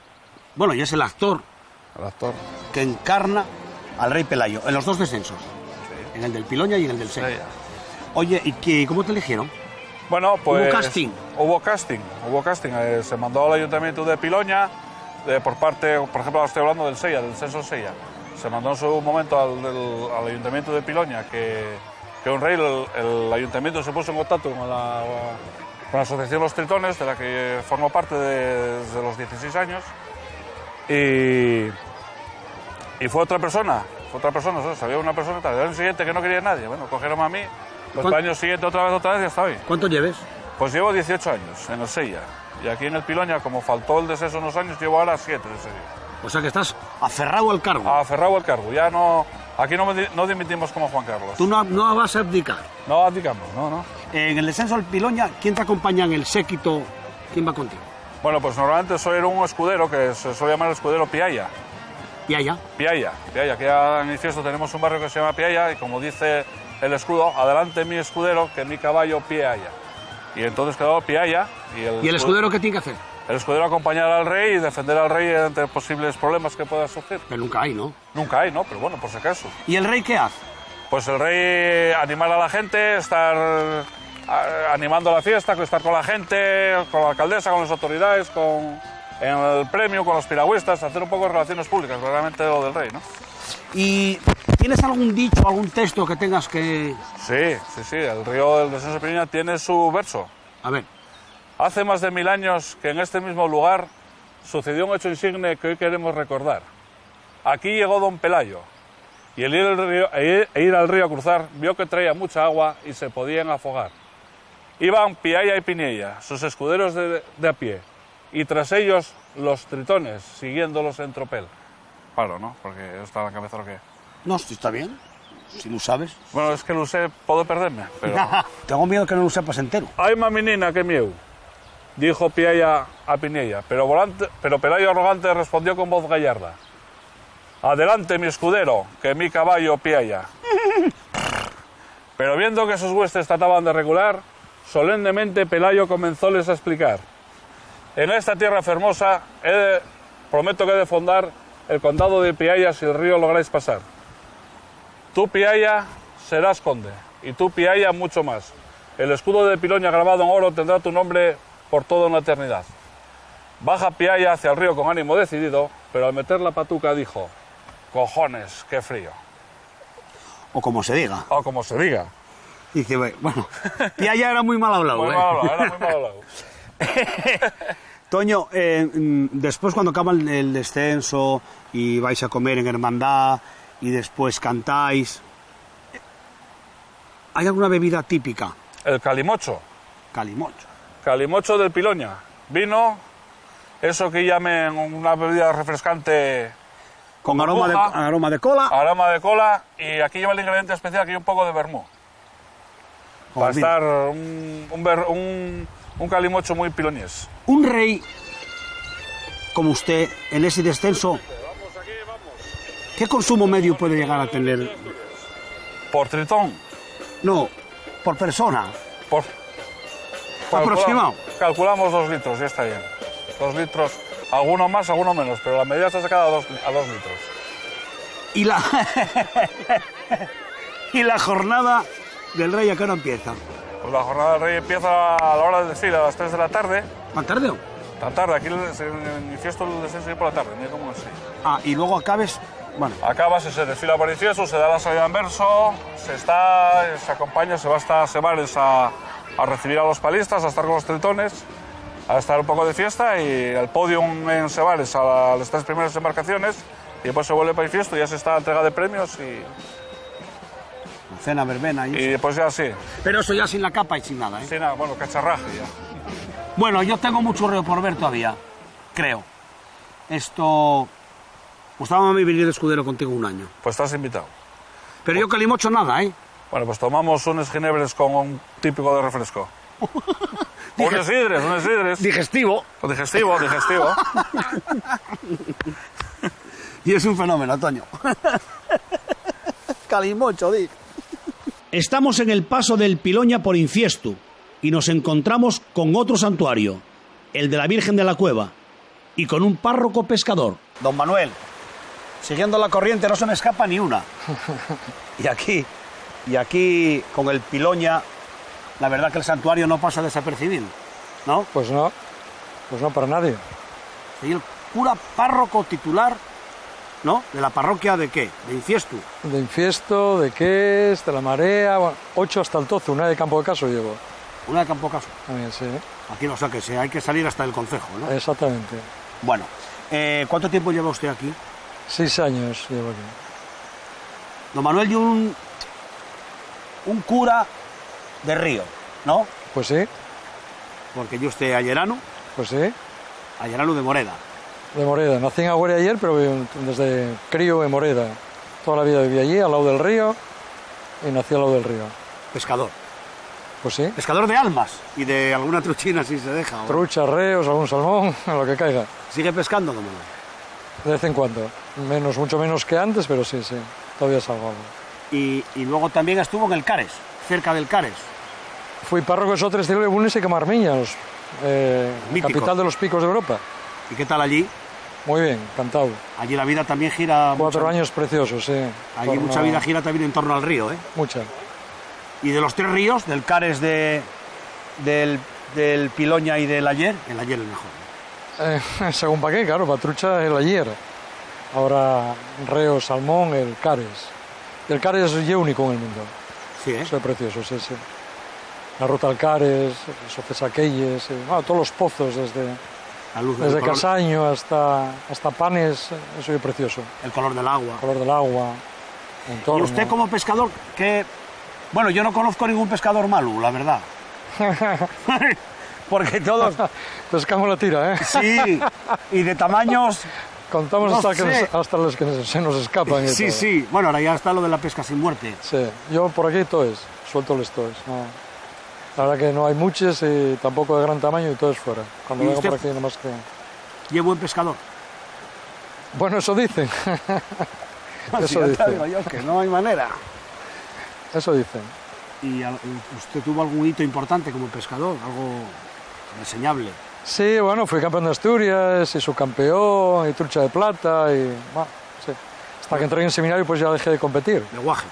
actor. El actor. Que encarna al rey Pelayo en los dos descensos. En el del Piloña y en el del Sella. Oye, ¿y cómo te eligieron? Bueno, pues... ¿Hubo casting? Hubo casting. Se mandó al Ayuntamiento de Piloña, por ejemplo, ahora estoy hablando del Sella, del descenso Sella. Se mandó en su momento al Ayuntamiento de Piloña que un rey, el Ayuntamiento se puso en contacto con la Asociación Los Tritones, de la que formo parte desde los 16 años. Y fue otra persona, ¿sabes? Había una persona, el año siguiente que no quería nadie. Bueno, cogieron a mí, pues el año siguiente otra vez y hasta hoy. ¿Cuánto lleves? Pues llevo 18 años en el Sella. Y aquí en el Piloña, como faltó el descenso unos años, llevo ahora 7 de serie. O sea que estás aferrado al cargo. Aferrado al cargo. Ya no... Aquí no dimitimos como Juan Carlos. ¿Tú no vas a abdicar? No abdicamos, no. En el descenso del Piloña, ¿quién te acompaña en el séquito? ¿Quién va contigo? Bueno, pues normalmente soy un escudero que se suele llamar el escudero Piaya. ¿Piaya? Piaya. Aquí en Infiesto tenemos un barrio que se llama Piaya y como dice el escudo, adelante mi escudero, que mi caballo Piaya. Y entonces quedó Piaya. ¿Y el escudero qué tiene que hacer? El escudero acompañar al rey y defender al rey ante posibles problemas que pueda surgir. Pero nunca hay, ¿no? Nunca hay, ¿no? Pero bueno, por si acaso. ¿Y el rey qué hace? Pues el rey animar a la gente, estar animando la fiesta, estar con la gente, con la alcaldesa, con las autoridades, en el premio, con los piragüistas, hacer un poco de relaciones públicas, realmente lo del rey, ¿no? ¿Y tienes algún dicho, algún texto que tengas que...? Sí, el río del descenso de Piloña tiene su verso. A ver. Hace más de 1000 años que en este mismo lugar sucedió un hecho insigne que hoy queremos recordar. Aquí llegó don Pelayo, y al ir al río a cruzar vio que traía mucha agua y se podían afogar. Iban Piaya y Pinilla, sus escuderos de a pie, y tras ellos los tritones, siguiéndolos en tropel. Paro, ¿no? Porque está en la cabeza lo que... No, si está bien, si lo sabes. Bueno, es que lo sé, puedo perderme, pero... Tengo miedo que no lo sepas entero. ¡Ay, maminina, qué mieu! Dijo Piaya a Pinilla, pero Pelayo arrogante respondió con voz gallarda. Adelante, mi escudero, que mi caballo Piaya. Pero viendo que sus huestes trataban de regular, solemnemente Pelayo comenzóles a explicar. En esta tierra fermosa prometo que he de fundar el condado de Piaya si el río lográis pasar. Tú, Piaya, serás conde, y tú, Piaya, mucho más. El escudo de Piloña grabado en oro tendrá tu nombre por toda una eternidad. Baja Piaya hacia el río con ánimo decidido, pero al meter la patuca dijo, cojones, qué frío. O como se diga. O como se diga. Dice, bueno, Piaya era muy mal hablado. Muy mal hablado, era muy mal hablado. Toño, después cuando acaba el descenso y vais a comer en hermandad y después cantáis, ¿hay alguna bebida típica? El calimocho. Calimocho. Calimocho del Piloña. Vino, eso que llamen una bebida refrescante... Con aroma de cola. Aroma de cola, y aquí lleva el ingrediente especial que hay un poco de vermú. Para estar un calimocho muy piloñés. Un rey como usted, en ese descenso, ¿qué consumo medio puede llegar a tener? ¿Por tritón? No, por persona. Aproximado. Calculamos 2 litros, ya está bien. 2 litros, alguno más, alguno menos, pero la medida está sacada a 2 litros. ¿Y la jornada del rey a qué hora empieza? Pues la jornada del rey empieza a la hora del desfile, a las 3 de la tarde. ¿Tan tarde? Tan tarde, aquí se inició el descenso por la tarde, no como así. Ah, y luego acabes... Bueno. Acaba, se desfila por infiesto, se da la salida en verso, se acompaña, se va hasta Sebares a recibir a los palistas, a estar con los tritones, a estar un poco de fiesta, y el podium en Sebares a las 3 primeras embarcaciones, y después se vuelve para infiesto y ya se está la entrega de premios y... Cena, verbena y después ya sí. Pero eso ya sin la capa y sin nada, ¿eh? Sin nada, bueno, cacharraje ya. Bueno, yo tengo mucho río por ver todavía, creo. Esto... Gustaba a mí venir de escudero contigo un año. Pues estás invitado. Pero yo calimocho nada, ¿eh? Bueno, pues tomamos unos ginebres con un típico de refresco. Unos sidres. Digestivo. Digestivo. Y es un fenómeno, Toño. Calimocho, di. Estamos en el paso del Piloña por Infiestu y nos encontramos con otro santuario, el de la Virgen de la Cueva, y con un párroco pescador. Don Manuel, siguiendo la corriente no se me escapa ni una. Y aquí con el Piloña, la verdad que el santuario no pasa desapercibido, ¿no? Pues no para nadie. Y el cura párroco titular, ¿no? ¿De la parroquia de qué? ¿De Infiestu? De Infiesto, de Ques, de la Marea, bueno, 8 hasta el Tozo, una de Campo de Caso llevo. Una de Campo de Caso. También, sí. Aquí no sé qué sea, hay que salir hasta el concejo, ¿no? Exactamente. Bueno, ¿cuánto tiempo lleva usted aquí? 6 años llevo aquí. Don Manuel, y un cura de río, ¿no? Pues sí. Porque yo usted ayerano. Pues sí. Ayerano de Moreda. De Moreda. Nací en Agüera ayer, pero desde crío en Moreda. Toda la vida viví allí, al lado del río, y nací al lado del río. Pescador. Pues sí. Pescador de almas y de alguna truchina si se deja. ¿O? Trucha, reos, algún salmón, lo que caiga. ¿Sigue pescando, don Manuel? De vez en cuando. Mucho menos que antes, pero sí. Todavía salgo algo. Y luego también estuvo en el Cares, cerca del Cares. Fui párroco de Sotres de Bunes y Camarmiña, capital de los picos de Europa. ¿Y qué tal allí? Muy bien, encantado. Allí la vida también gira... 4 años preciosos, sí. Allí mucha vida gira también en torno al río, ¿eh? Mucha. Y de los 3 ríos, del Cares, del Piloña y del Ayer, el Ayer es mejor. Según para qué, claro, para trucha el Ayer. Ahora reo, salmón, el Cares. Y el Cares es único en el mundo. Sí, ¿eh? Eso es precioso, sí. La ruta al Cares, los Cesaquelles, todos los pozos desde Casaño hasta Panes, eso es precioso. El color del agua. El color del agua. Y usted como pescador, que... Bueno, yo no conozco ningún pescador malo, la verdad. Porque todos... Pescamos la tira, ¿eh? Sí, y de tamaños... Contamos no hasta, sé. hasta los que se nos escapan. y Sí, todo. sí. Bueno, ahora ya está lo de la pesca sin muerte. Sí, yo por aquí toes, suelto los toes. No. La verdad que no hay muchos y tampoco de gran tamaño y toes fuera. Cuando ¿Y vengo usted? por aquí nomás que... ¿Y es buen pescador? Bueno, eso dicen. Así Eso ya te dicen. digo yo, que no hay manera. Eso dicen. ¿Y usted tuvo algún hito importante como pescador? Algo reseñable. Sí, bueno, fui campeón de Asturias y subcampeón y trucha de plata y... Bueno, sí. Hasta que entré en seminario pues ya dejé de competir. De guaje.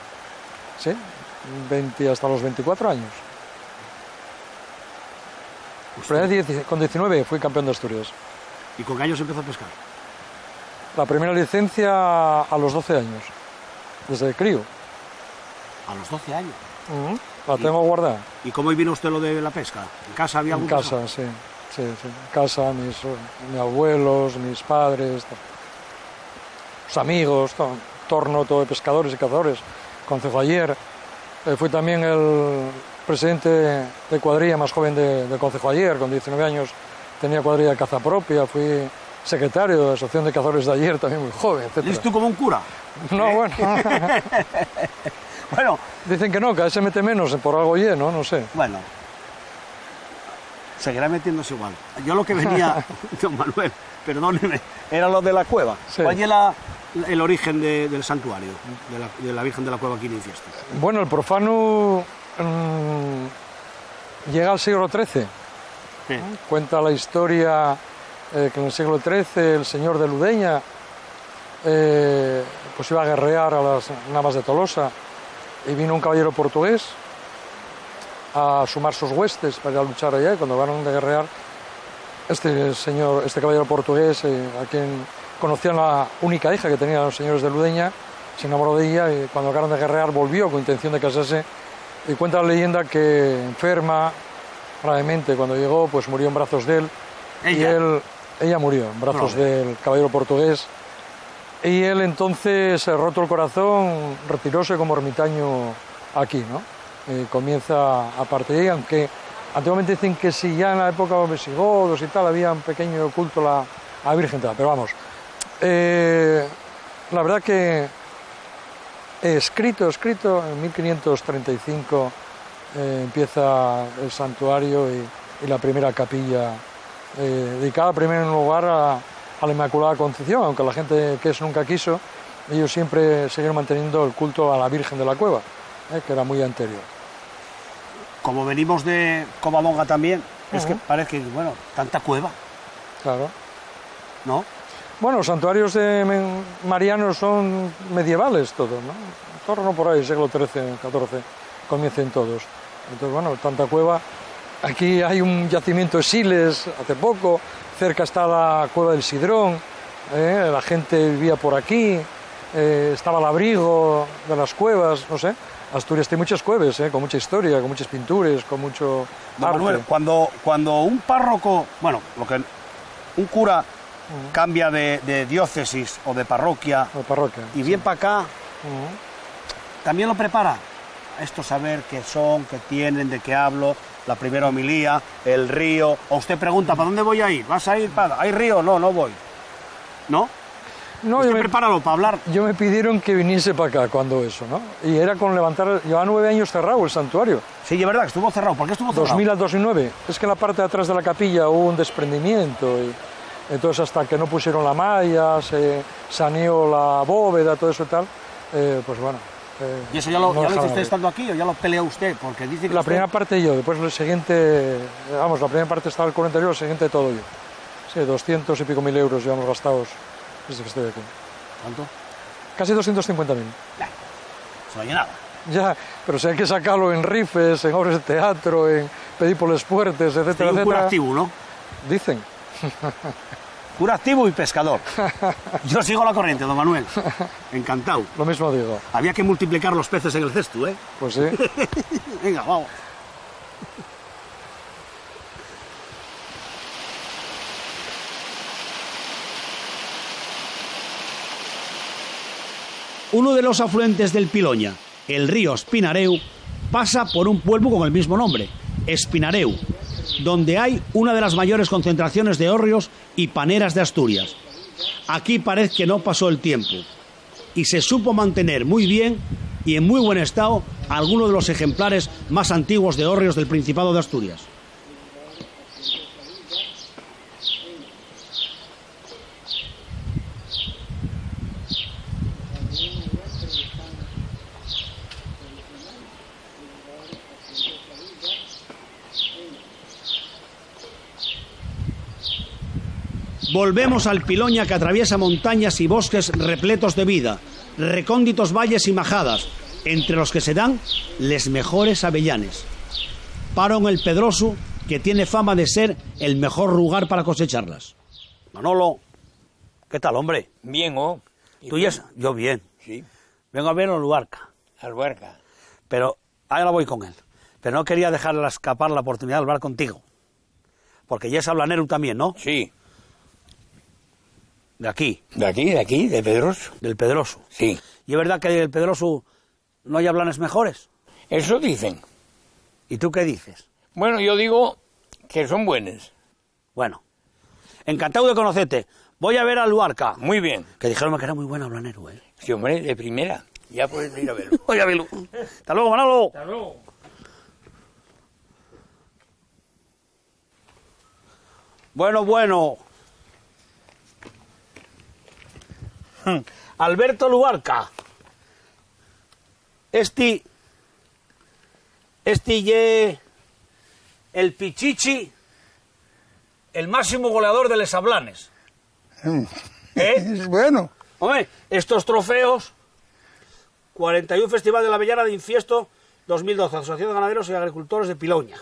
Sí, hasta los 24 años. Pero con 19 fui campeón de Asturias. ¿Y con qué años empezó a pescar? La primera licencia a los 12 años, desde crío. A los 12 años. La tengo guardada. ¿Y cómo vino usted lo de la pesca? ¿En casa había En algún casa, pescador? sí. Sí. En casa, mis abuelos, mis padres, los amigos, torno todo de pescadores y cazadores. Concejo ayer. Fui también el presidente de cuadrilla más joven del Concejo ayer, con 19 años tenía cuadrilla de caza propia, fui secretario de la Asociación de Cazadores de ayer, también muy joven, etc. ¿Eres tú como un cura? No, bueno. Bueno. Dicen que no, cada vez se mete menos por algo lleno, no sé. Bueno. Seguirá metiéndose igual. Yo lo que venía, don Manuel, perdóneme, era lo de la cueva. Sí. ¿Cuál es el origen del santuario, de la Virgen de la Cueva aquí en Infiesto? Bueno, el profano llega al siglo XIII. Sí. Cuenta la historia que en el siglo XIII el señor de Ludeña pues iba a guerrear a las Navas de Tolosa y vino un caballero portugués a sumar sus huestes para ir a luchar allá, y cuando van de guerrear este caballero portugués a quien conocían la única hija que tenían los señores de Ludeña, se enamoró de ella y cuando acabaron de guerrear volvió con intención de casarse, y cuenta la leyenda que enferma gravemente, cuando llegó pues murió en brazos de él. Ella murió en brazos del caballero portugués, y él entonces, roto el corazón, retiróse como ermitaño aquí, ¿no? Comienza a partir de ahí, aunque antiguamente dicen que si ya en la época de los visigodos y tal había un pequeño culto a la Virgen, pero vamos, la verdad que escrito, en 1535 empieza el santuario y la primera capilla dedicada primero en lugar a la Inmaculada Concepción, aunque la gente que eso nunca quiso, ellos siempre siguieron manteniendo el culto a la Virgen de la Cueva, que era muy anterior. Como venimos de Covadonga también, es que parece que, bueno, tanta cueva. Claro. ¿No? Bueno, los santuarios marianos son medievales todos, ¿no? En torno por ahí, siglo XIII, XIV, comienzan todos. Entonces, bueno, tanta cueva. Aquí hay un yacimiento de Siles, hace poco, cerca está la cueva del Sidrón, la gente vivía por aquí, estaba el abrigo de las cuevas, no sé. Asturias tiene muchas cuevas, con mucha historia, con muchas pinturas, con mucho arte. Manuel, cuando un párroco, bueno, un cura cambia de diócesis o de parroquia, y viene para acá, también lo prepara. Esto saber qué son, qué tienen, de qué hablo, la primera homilía, el río. O usted pregunta, ¿para dónde voy a ir? ¿Vas a ir para...? ¿Hay río? No, no voy. ¿No? No, prepáralo para hablar. Yo me pidieron que viniese para acá cuando eso, ¿no? Y era con levantar... Llevaba 9 años cerrado el santuario. Sí, es verdad, que estuvo cerrado. ¿Por qué estuvo cerrado? 2000 al 2009. Es que en la parte de atrás de la capilla hubo un desprendimiento. Y entonces, hasta que no pusieron la malla, se saneó la bóveda, todo eso y tal, pues bueno... ¿Y eso ya lo hizo usted estando aquí o ya lo peleó usted? Porque dice que la primera parte yo, después el siguiente... Vamos, la primera parte estaba el coro anterior, el siguiente todo yo. Sí, 200 y pico mil euros llevamos gastados desde que estoy aquí. ¿Cuánto? Casi 250.000. Se lo llenaba. Ya, pero si hay que sacarlo en rifes, en obras de teatro, en Pedípoles Fuertes, etcétera, un etcétera. cura activo, ¿no? Dicen. Cura activo y pescador. Yo sigo la corriente, don Manuel. Encantado. Lo mismo digo. Había que multiplicar los peces en el cesto, ¿eh? Pues sí. Venga, vamos. Uno de los afluentes del Piloña, el río Espinareu, pasa por un pueblo con el mismo nombre, Espinareu, donde hay una de las mayores concentraciones de hórreos y paneras de Asturias. Aquí parece que no pasó el tiempo y se supo mantener muy bien y en muy buen estado algunos de los ejemplares más antiguos de hórreos del Principado de Asturias. Volvemos al Piloña, que atraviesa montañas y bosques repletos de vida, recónditos valles y majadas, entre los que se dan les mejores avellanes. Paro en el Pedroso, que tiene fama de ser el mejor lugar para cosecharlas. Manolo, ¿qué tal, hombre? Bien, ¿oh? ¿Tú ya? Yo bien. Sí. Vengo a ver a Luarca. Albarca. Pero ahora voy con él. Pero no quería dejarle escapar la oportunidad de hablar contigo. Porque ya es hablanero también, ¿no? Sí. De aquí. ¿De aquí? ¿De Pedroso? Del Pedroso. Sí. ¿Y es verdad que del Pedroso no hay hablanes mejores? Eso dicen. ¿Y tú qué dices? Bueno, yo digo que son buenos. Bueno, encantado de conocerte. Voy a ver a Luarca. Muy bien. Que dijeron que era muy buen hablanero, ¿eh? Sí, hombre, de primera. Ya puedes ir a verlo. Voy a verlo. Hasta luego, Manolo. Hasta luego. Bueno. Alberto Luarca. Este ye el Pichichi, el máximo goleador de Les Ablanes. Es bueno. Hombre, estos trofeos, 41 Festival de la Avellana de Infiesto 2012, Asociación de Ganaderos y Agricultores de Piloña.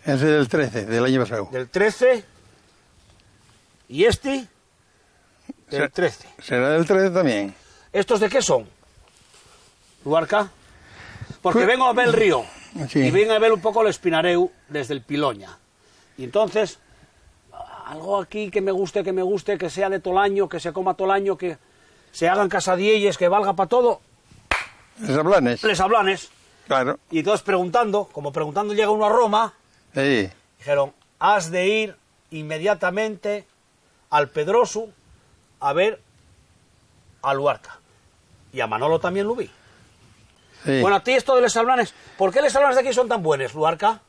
Ese es del 13, del año pasado. Del 13, y este, del 13. Será del 13 también. ¿Estos de qué son, Luarca? Porque vengo a ver el río, Sí. y vengo a ver un poco el Espinareu desde el Piloña. Y entonces, algo aquí que me guste, que sea de todo el año, que se coma todo el año, que se hagan casadielles, que valga para todo. Les Ablanes. Les Ablanes. Claro. Y entonces preguntando llega uno a Roma, Sí. dijeron, has de ir inmediatamente al Pedroso a ver a Luarca. Y a Manolo también lo vi. Sí. Bueno, a ti esto de Les Ablanes, ¿por qué Les Ablanes de aquí son tan buenos, Luarca?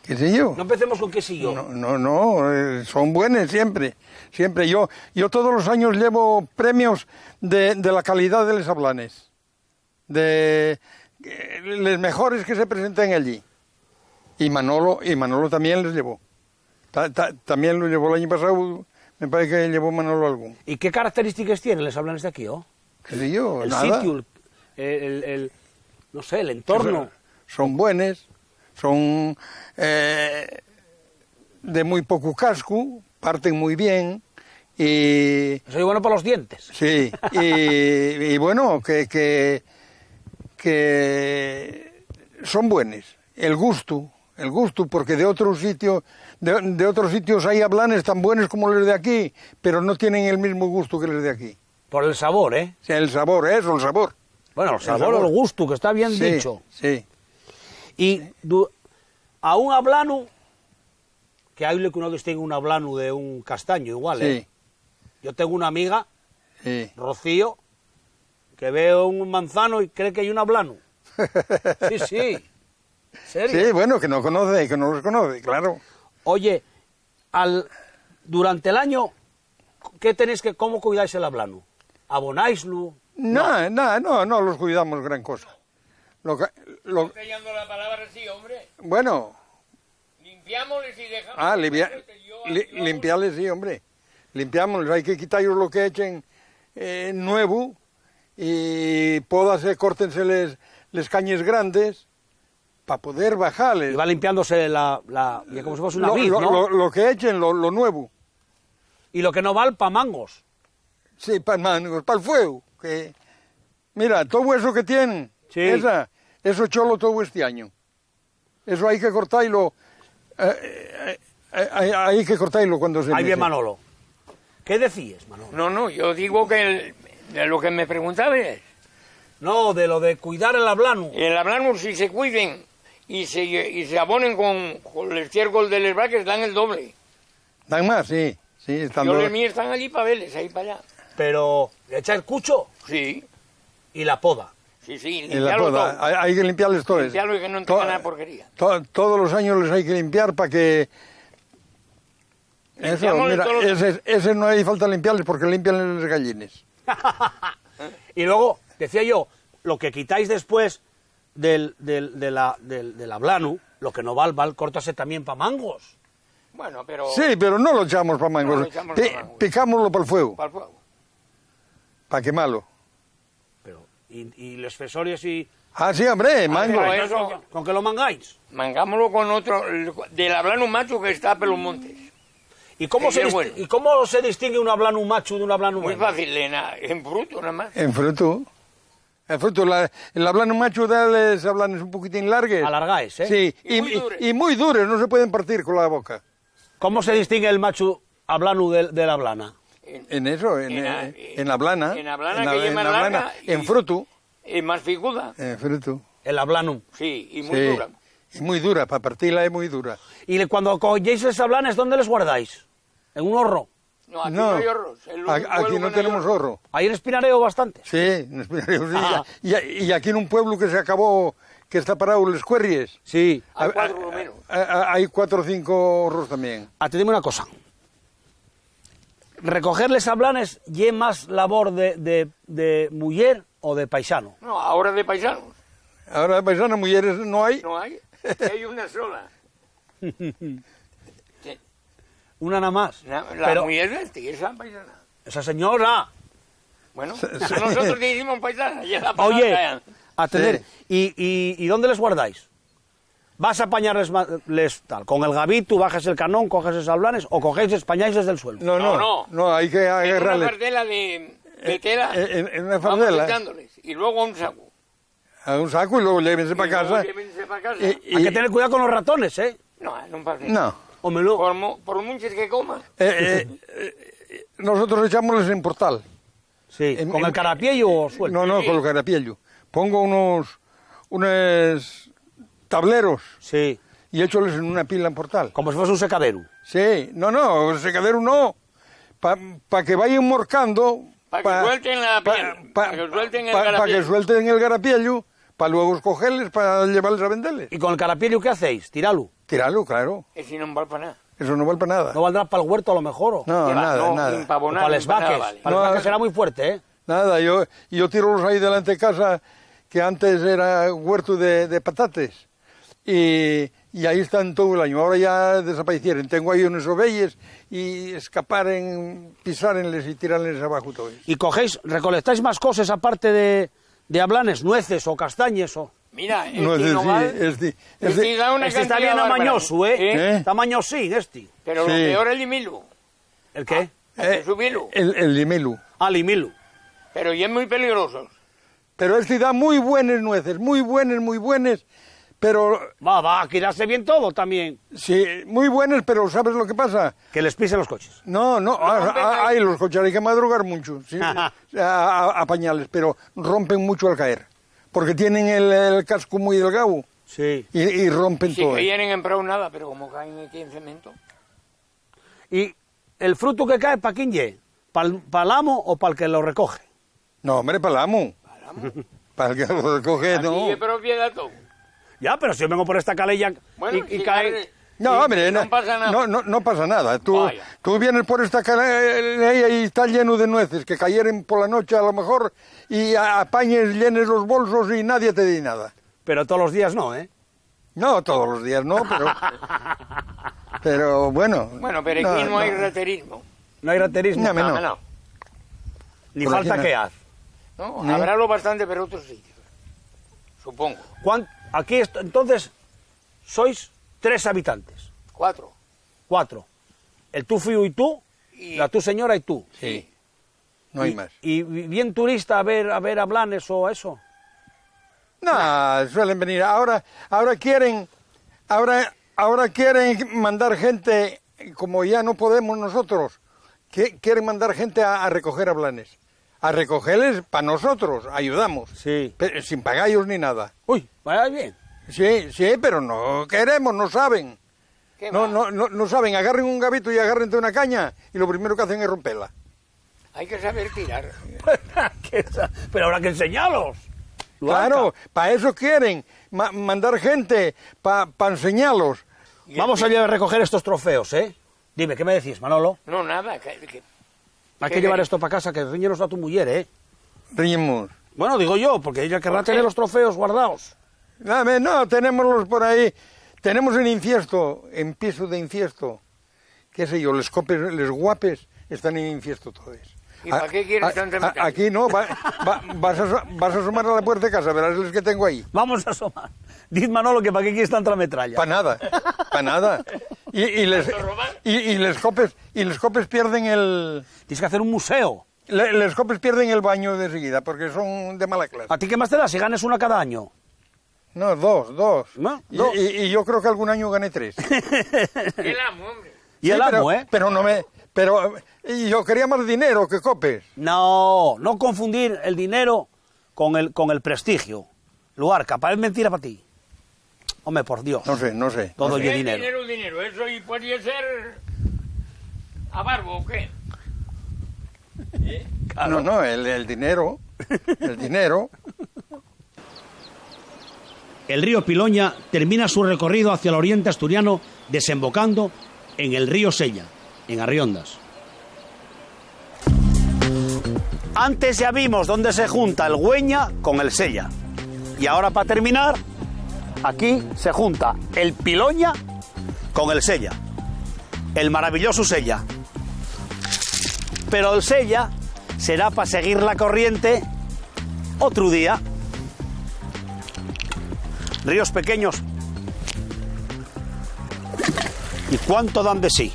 ¿Qué sé yo? No empecemos con qué sí yo. No, son buenos siempre. Siempre. Yo todos los años llevo premios de la calidad de Les Ablanes. De los mejores que se presenten allí. Y Manolo también les llevó. También lo llevó el año pasado, me parece que llevó Manolo algún. ¿Y qué características tienen Les Ablanes de aquí, oh? ¿Qué sé yo? El Nada. sitio, no sé, el entorno. Son buenos, son de muy poco casco, parten muy bien y... Soy bueno para los dientes. Sí, y bueno, que son buenos. El gusto, porque de otros sitios hay ablanes tan buenos como los de aquí, pero no tienen el mismo gusto que los de aquí. Por el sabor, ¿eh? Sí, el sabor. Bueno, el sabor o el gusto, que está bien Sí, dicho. Sí. Y a un ablano, que hay que uno distingue un ablano de un castaño igual, ¿eh? Sí. Yo tengo una amiga, Sí. Rocío, que ve un manzano y cree que hay un ablano. Sí. ¿Serio? Sí, bueno, que no los conoce, claro. Oye, durante el año, ¿cómo cuidáis el ablano? ¿Abonáislo? No los cuidamos gran cosa. Enseñando la palabra sí, hombre. Bueno, Limpiámosles y dejamos... limpiarles, sí, hombre. Limpiámosles, hay que quitarles lo que echen nuevo y pódase, córtense les cañes grandes para poder bajarles. Y va limpiándose como si fuese una vid, ¿no? Lo que echen, lo nuevo. Y lo que no vale para mangos. Sí, para el fuego. Que, mira, todo eso que tienen, Sí. eso cholo todo este año. Eso hay que cortarlo. Hay que cortarlo cuando se... Ahí bien, Manolo. ¿Qué decías, Manolo? No, yo digo que De lo que me preguntabas. No, de lo de cuidar el ablano. El ablano, si se cuiden y se abonen con el estiércol de las vacas, dan el doble. Dan más, sí. Sí, están Yo dos. los míos están allí para verles, ahí para allá. Pero, ¿le echa el cucho? Sí, Y la poda. sí, sí, En la limpiarlo poda. todo. Hay que limpiarles todo. Limpiarlo y que no tenga nada porquería. Todos los años les hay que limpiar para que... Eso, Limpiámosle mira, todos los- ese no hay falta limpiarles porque limpian las gallines. Y luego, decía yo, lo que quitáis después del ablano, lo que no va, córtase también para mangos. Bueno, pero... Sí, pero no lo echamos para mangos. No lo echamos pa' mangos. Picámoslo para el fuego, Para el fuego. para quemarlo. Pero, y los fesorios y... Ah, sí, hombre, mango. pero eso- ¿Con qué lo mangáis? Mangámoslo con otro, del ablano macho que está por los montes. ¿Y cómo, Ese es bueno. ¿Y cómo se distingue un ablano macho de un ablano Muy hembra? fácil, en fruto nada más. En fruto. En fruto, el ablano macho dales ablanes un poquitín largues. Alargáis, ¿eh? Sí, Y muy duros. y muy duros, no se pueden partir con la boca. ¿Cómo se distingue el macho ablano de la ablana? En eso, en la blana. En la blana, que lleva la larga blana, y- en fruto. Es más figuda. En fruto. El ablano. Sí, y muy Sí. dura. Y muy dura, para partirla es muy dura. Y cuando cogéis los ablanes, ¿dónde les guardáis? ¿En un horro? No, aquí no hay horros. Es lo único Aquí pueblo no que tenemos hay horro. Ahí en Espinareo bastante. Sí, en Espinareo, sí. Ah. Y aquí en un pueblo que se acabó, que está parado, Les Cuerries. Sí. Hay 4 lo menos. Hay 4 o 5 horros también. Te dime una cosa. ¿Recogerles ablanes y más labor de mujer o de paisano? No, ahora de paisanos. Ahora, paisanas, mujeres no hay. No hay. Hay una sola. Una nada más. La Pero mujer de esa paisana. esa señora... Bueno, nosotros le hicimos paisana. Ya la Oye, paisana. atender. ¿Y dónde les guardáis? ¿Vas a apañarles tal? ¿Con el gavito bajas el canón, coges esos ablanes o cogéis españáis desde el suelo? No, hay que En una agarrarles. fardela de tela. En una vamos fardela. echándoles. Y luego a un saco. A un saco y luego llévense para luego casa. llévense pa' casa. Hay que tener cuidado con los ratones, ¿eh? No, no pasa No. Hombre, no. Por muchos que coman. Nosotros echámosles en portal. Sí, ¿con el carapiello o suelto? No, con el carapiello. Pongo unos tableros Sí, y écholes en una pila en portal. como si fuese un secadero. Sí, no, el secadero no. Para que vayan morcando. Para que suelten la piel. Para que suelten el Para que garapiel. suelten el garapiello, para luego escogerles, para llevarles a venderles. ¿Y con el carapiello qué hacéis? Tiralo. Tirarlo, claro. Ese no vale para nada. Eso no vale para nada. ¿No valdrá para el huerto a lo mejor? ¿O? No, Que va, nada, no, nada. ni para abonar, para ni las para nada vaques. vale. Para las No, vaques será muy fuerte, ¿eh? Nada, yo tiro los ahí delante de casa, que antes era huerto de patates. Y ahí están todo el año. Ahora ya desaparecieron. Tengo ahí unos ovelles y pisarles y tirarles abajo todo. ¿Y recolectáis más cosas aparte de ablanes, nueces o castañes o...? Mira, No, este nogal, este- da una Este está cantidad bien bárbara. amañoso, ¿eh? ¿Eh? Está mañosín, este. Pero Sí. lo peor es el limilo. ¿El qué? Hay que subirlo. el limelu. Ah, limilo. Pero ya es muy peligroso. Pero este da muy buenas nueces, muy buenas, pero Va a quedarse bien todo también. sí, muy buenas, pero ¿sabes lo que pasa? Que les pisen los coches. No, hay los coches, hay que madrugar mucho, sí, a apañarles, pero rompen mucho al caer, porque tienen el casco muy delgado Sí. y rompen Si todo. cayeran en prau nada, pero como caen aquí en cemento. ¿Y el fruto que cae para quién ye? ¿Para el amo o para el que lo recoge? No, hombre, para el amo. Para el que lo recoge, Aquí no. es propiedad todo. Ya, pero si yo vengo por esta calella Bueno, y si cae... cae- No, sí, hombre, no pasa nada. No pasa nada. Tú Vaya. vienes por esta calle y está lleno de nueces que cayeron por la noche a lo mejor y apañes, llenes los bolsos y nadie te dice nada. Pero todos los días no, ¿eh? No, todos los días no, pero bueno. Bueno, pero aquí no hay raterismo. No hay raterismo. No, No, no. no. Ni Por falta aquí no. que haz. No, ¿No? habrá lo bastante, pero otros sitios. Supongo. Aquí, entonces, sois 3 habitantes. 4. 4. El tu fío y tú, Y- la tu señora y tú. Sí, no hay más. ¿Y bien turista a ver ablanes o eso? No, suelen venir. Ahora quieren mandar gente, como ya no podemos nosotros, quieren mandar gente a recoger ablanes. a recogerles para nosotros, ayudamos. Sí. Pero sin pagallos ni nada. Uy, vaya bien. Sí, sí, pero no queremos, no saben. No saben, agarren un gavito y agarren de una caña y lo primero que hacen es romperla. Hay que saber tirar. Pero habrá que enseñarlos. Claro, para eso quieren, mandar gente, para enseñarlos. Vamos allá a recoger estos trofeos, ¿eh? Dime, ¿qué me decís, Manolo? No, nada. Hay que llevar esto para casa, que riñenos a tu mujer, ¿eh? Riñemos. Bueno, digo yo, porque ella querrá tener los trofeos guardados. No, tenemoslos por ahí. Tenemos en Infiesto, en piso de Infiesto, qué sé yo, les guapes están en Infiesto todos. ¿Y para qué quieres tanta mitad? Aquí no, vas a asomar a la puerta de casa, verás los que tengo ahí. Vamos a asomar. Diz Manolo que para qué quieres tanta metralla. Para nada. Y les copes pierden el... Tienes que hacer un museo. Les copes pierden el baño de seguida, porque son de mala clase. ¿A ti qué más te da si ganes una cada año? No, dos. ¿No? Y yo creo que algún año gané 3. El amo, hombre. Y el amo, ¿eh? Pero yo quería más dinero que copes. No confundir el dinero con el prestigio. Luarca, es mentira para ti. Hombre, por Dios. No sé. Todo ¿Qué el dinero. dinero? Eso y podría ser a barbo, ¿o qué? Claro. No, el dinero. El dinero. El río Piloña termina su recorrido hacia el oriente asturiano, desembocando en el río Sella, en Arriondas. Antes ya vimos dónde se junta el Güeña con el Sella. Y ahora, para terminar, aquí se junta el Piloña con el Sella. El maravilloso Sella. Pero el Sella será para seguir la corriente otro día. Ríos pequeños. ¿Y cuánto dan de sí?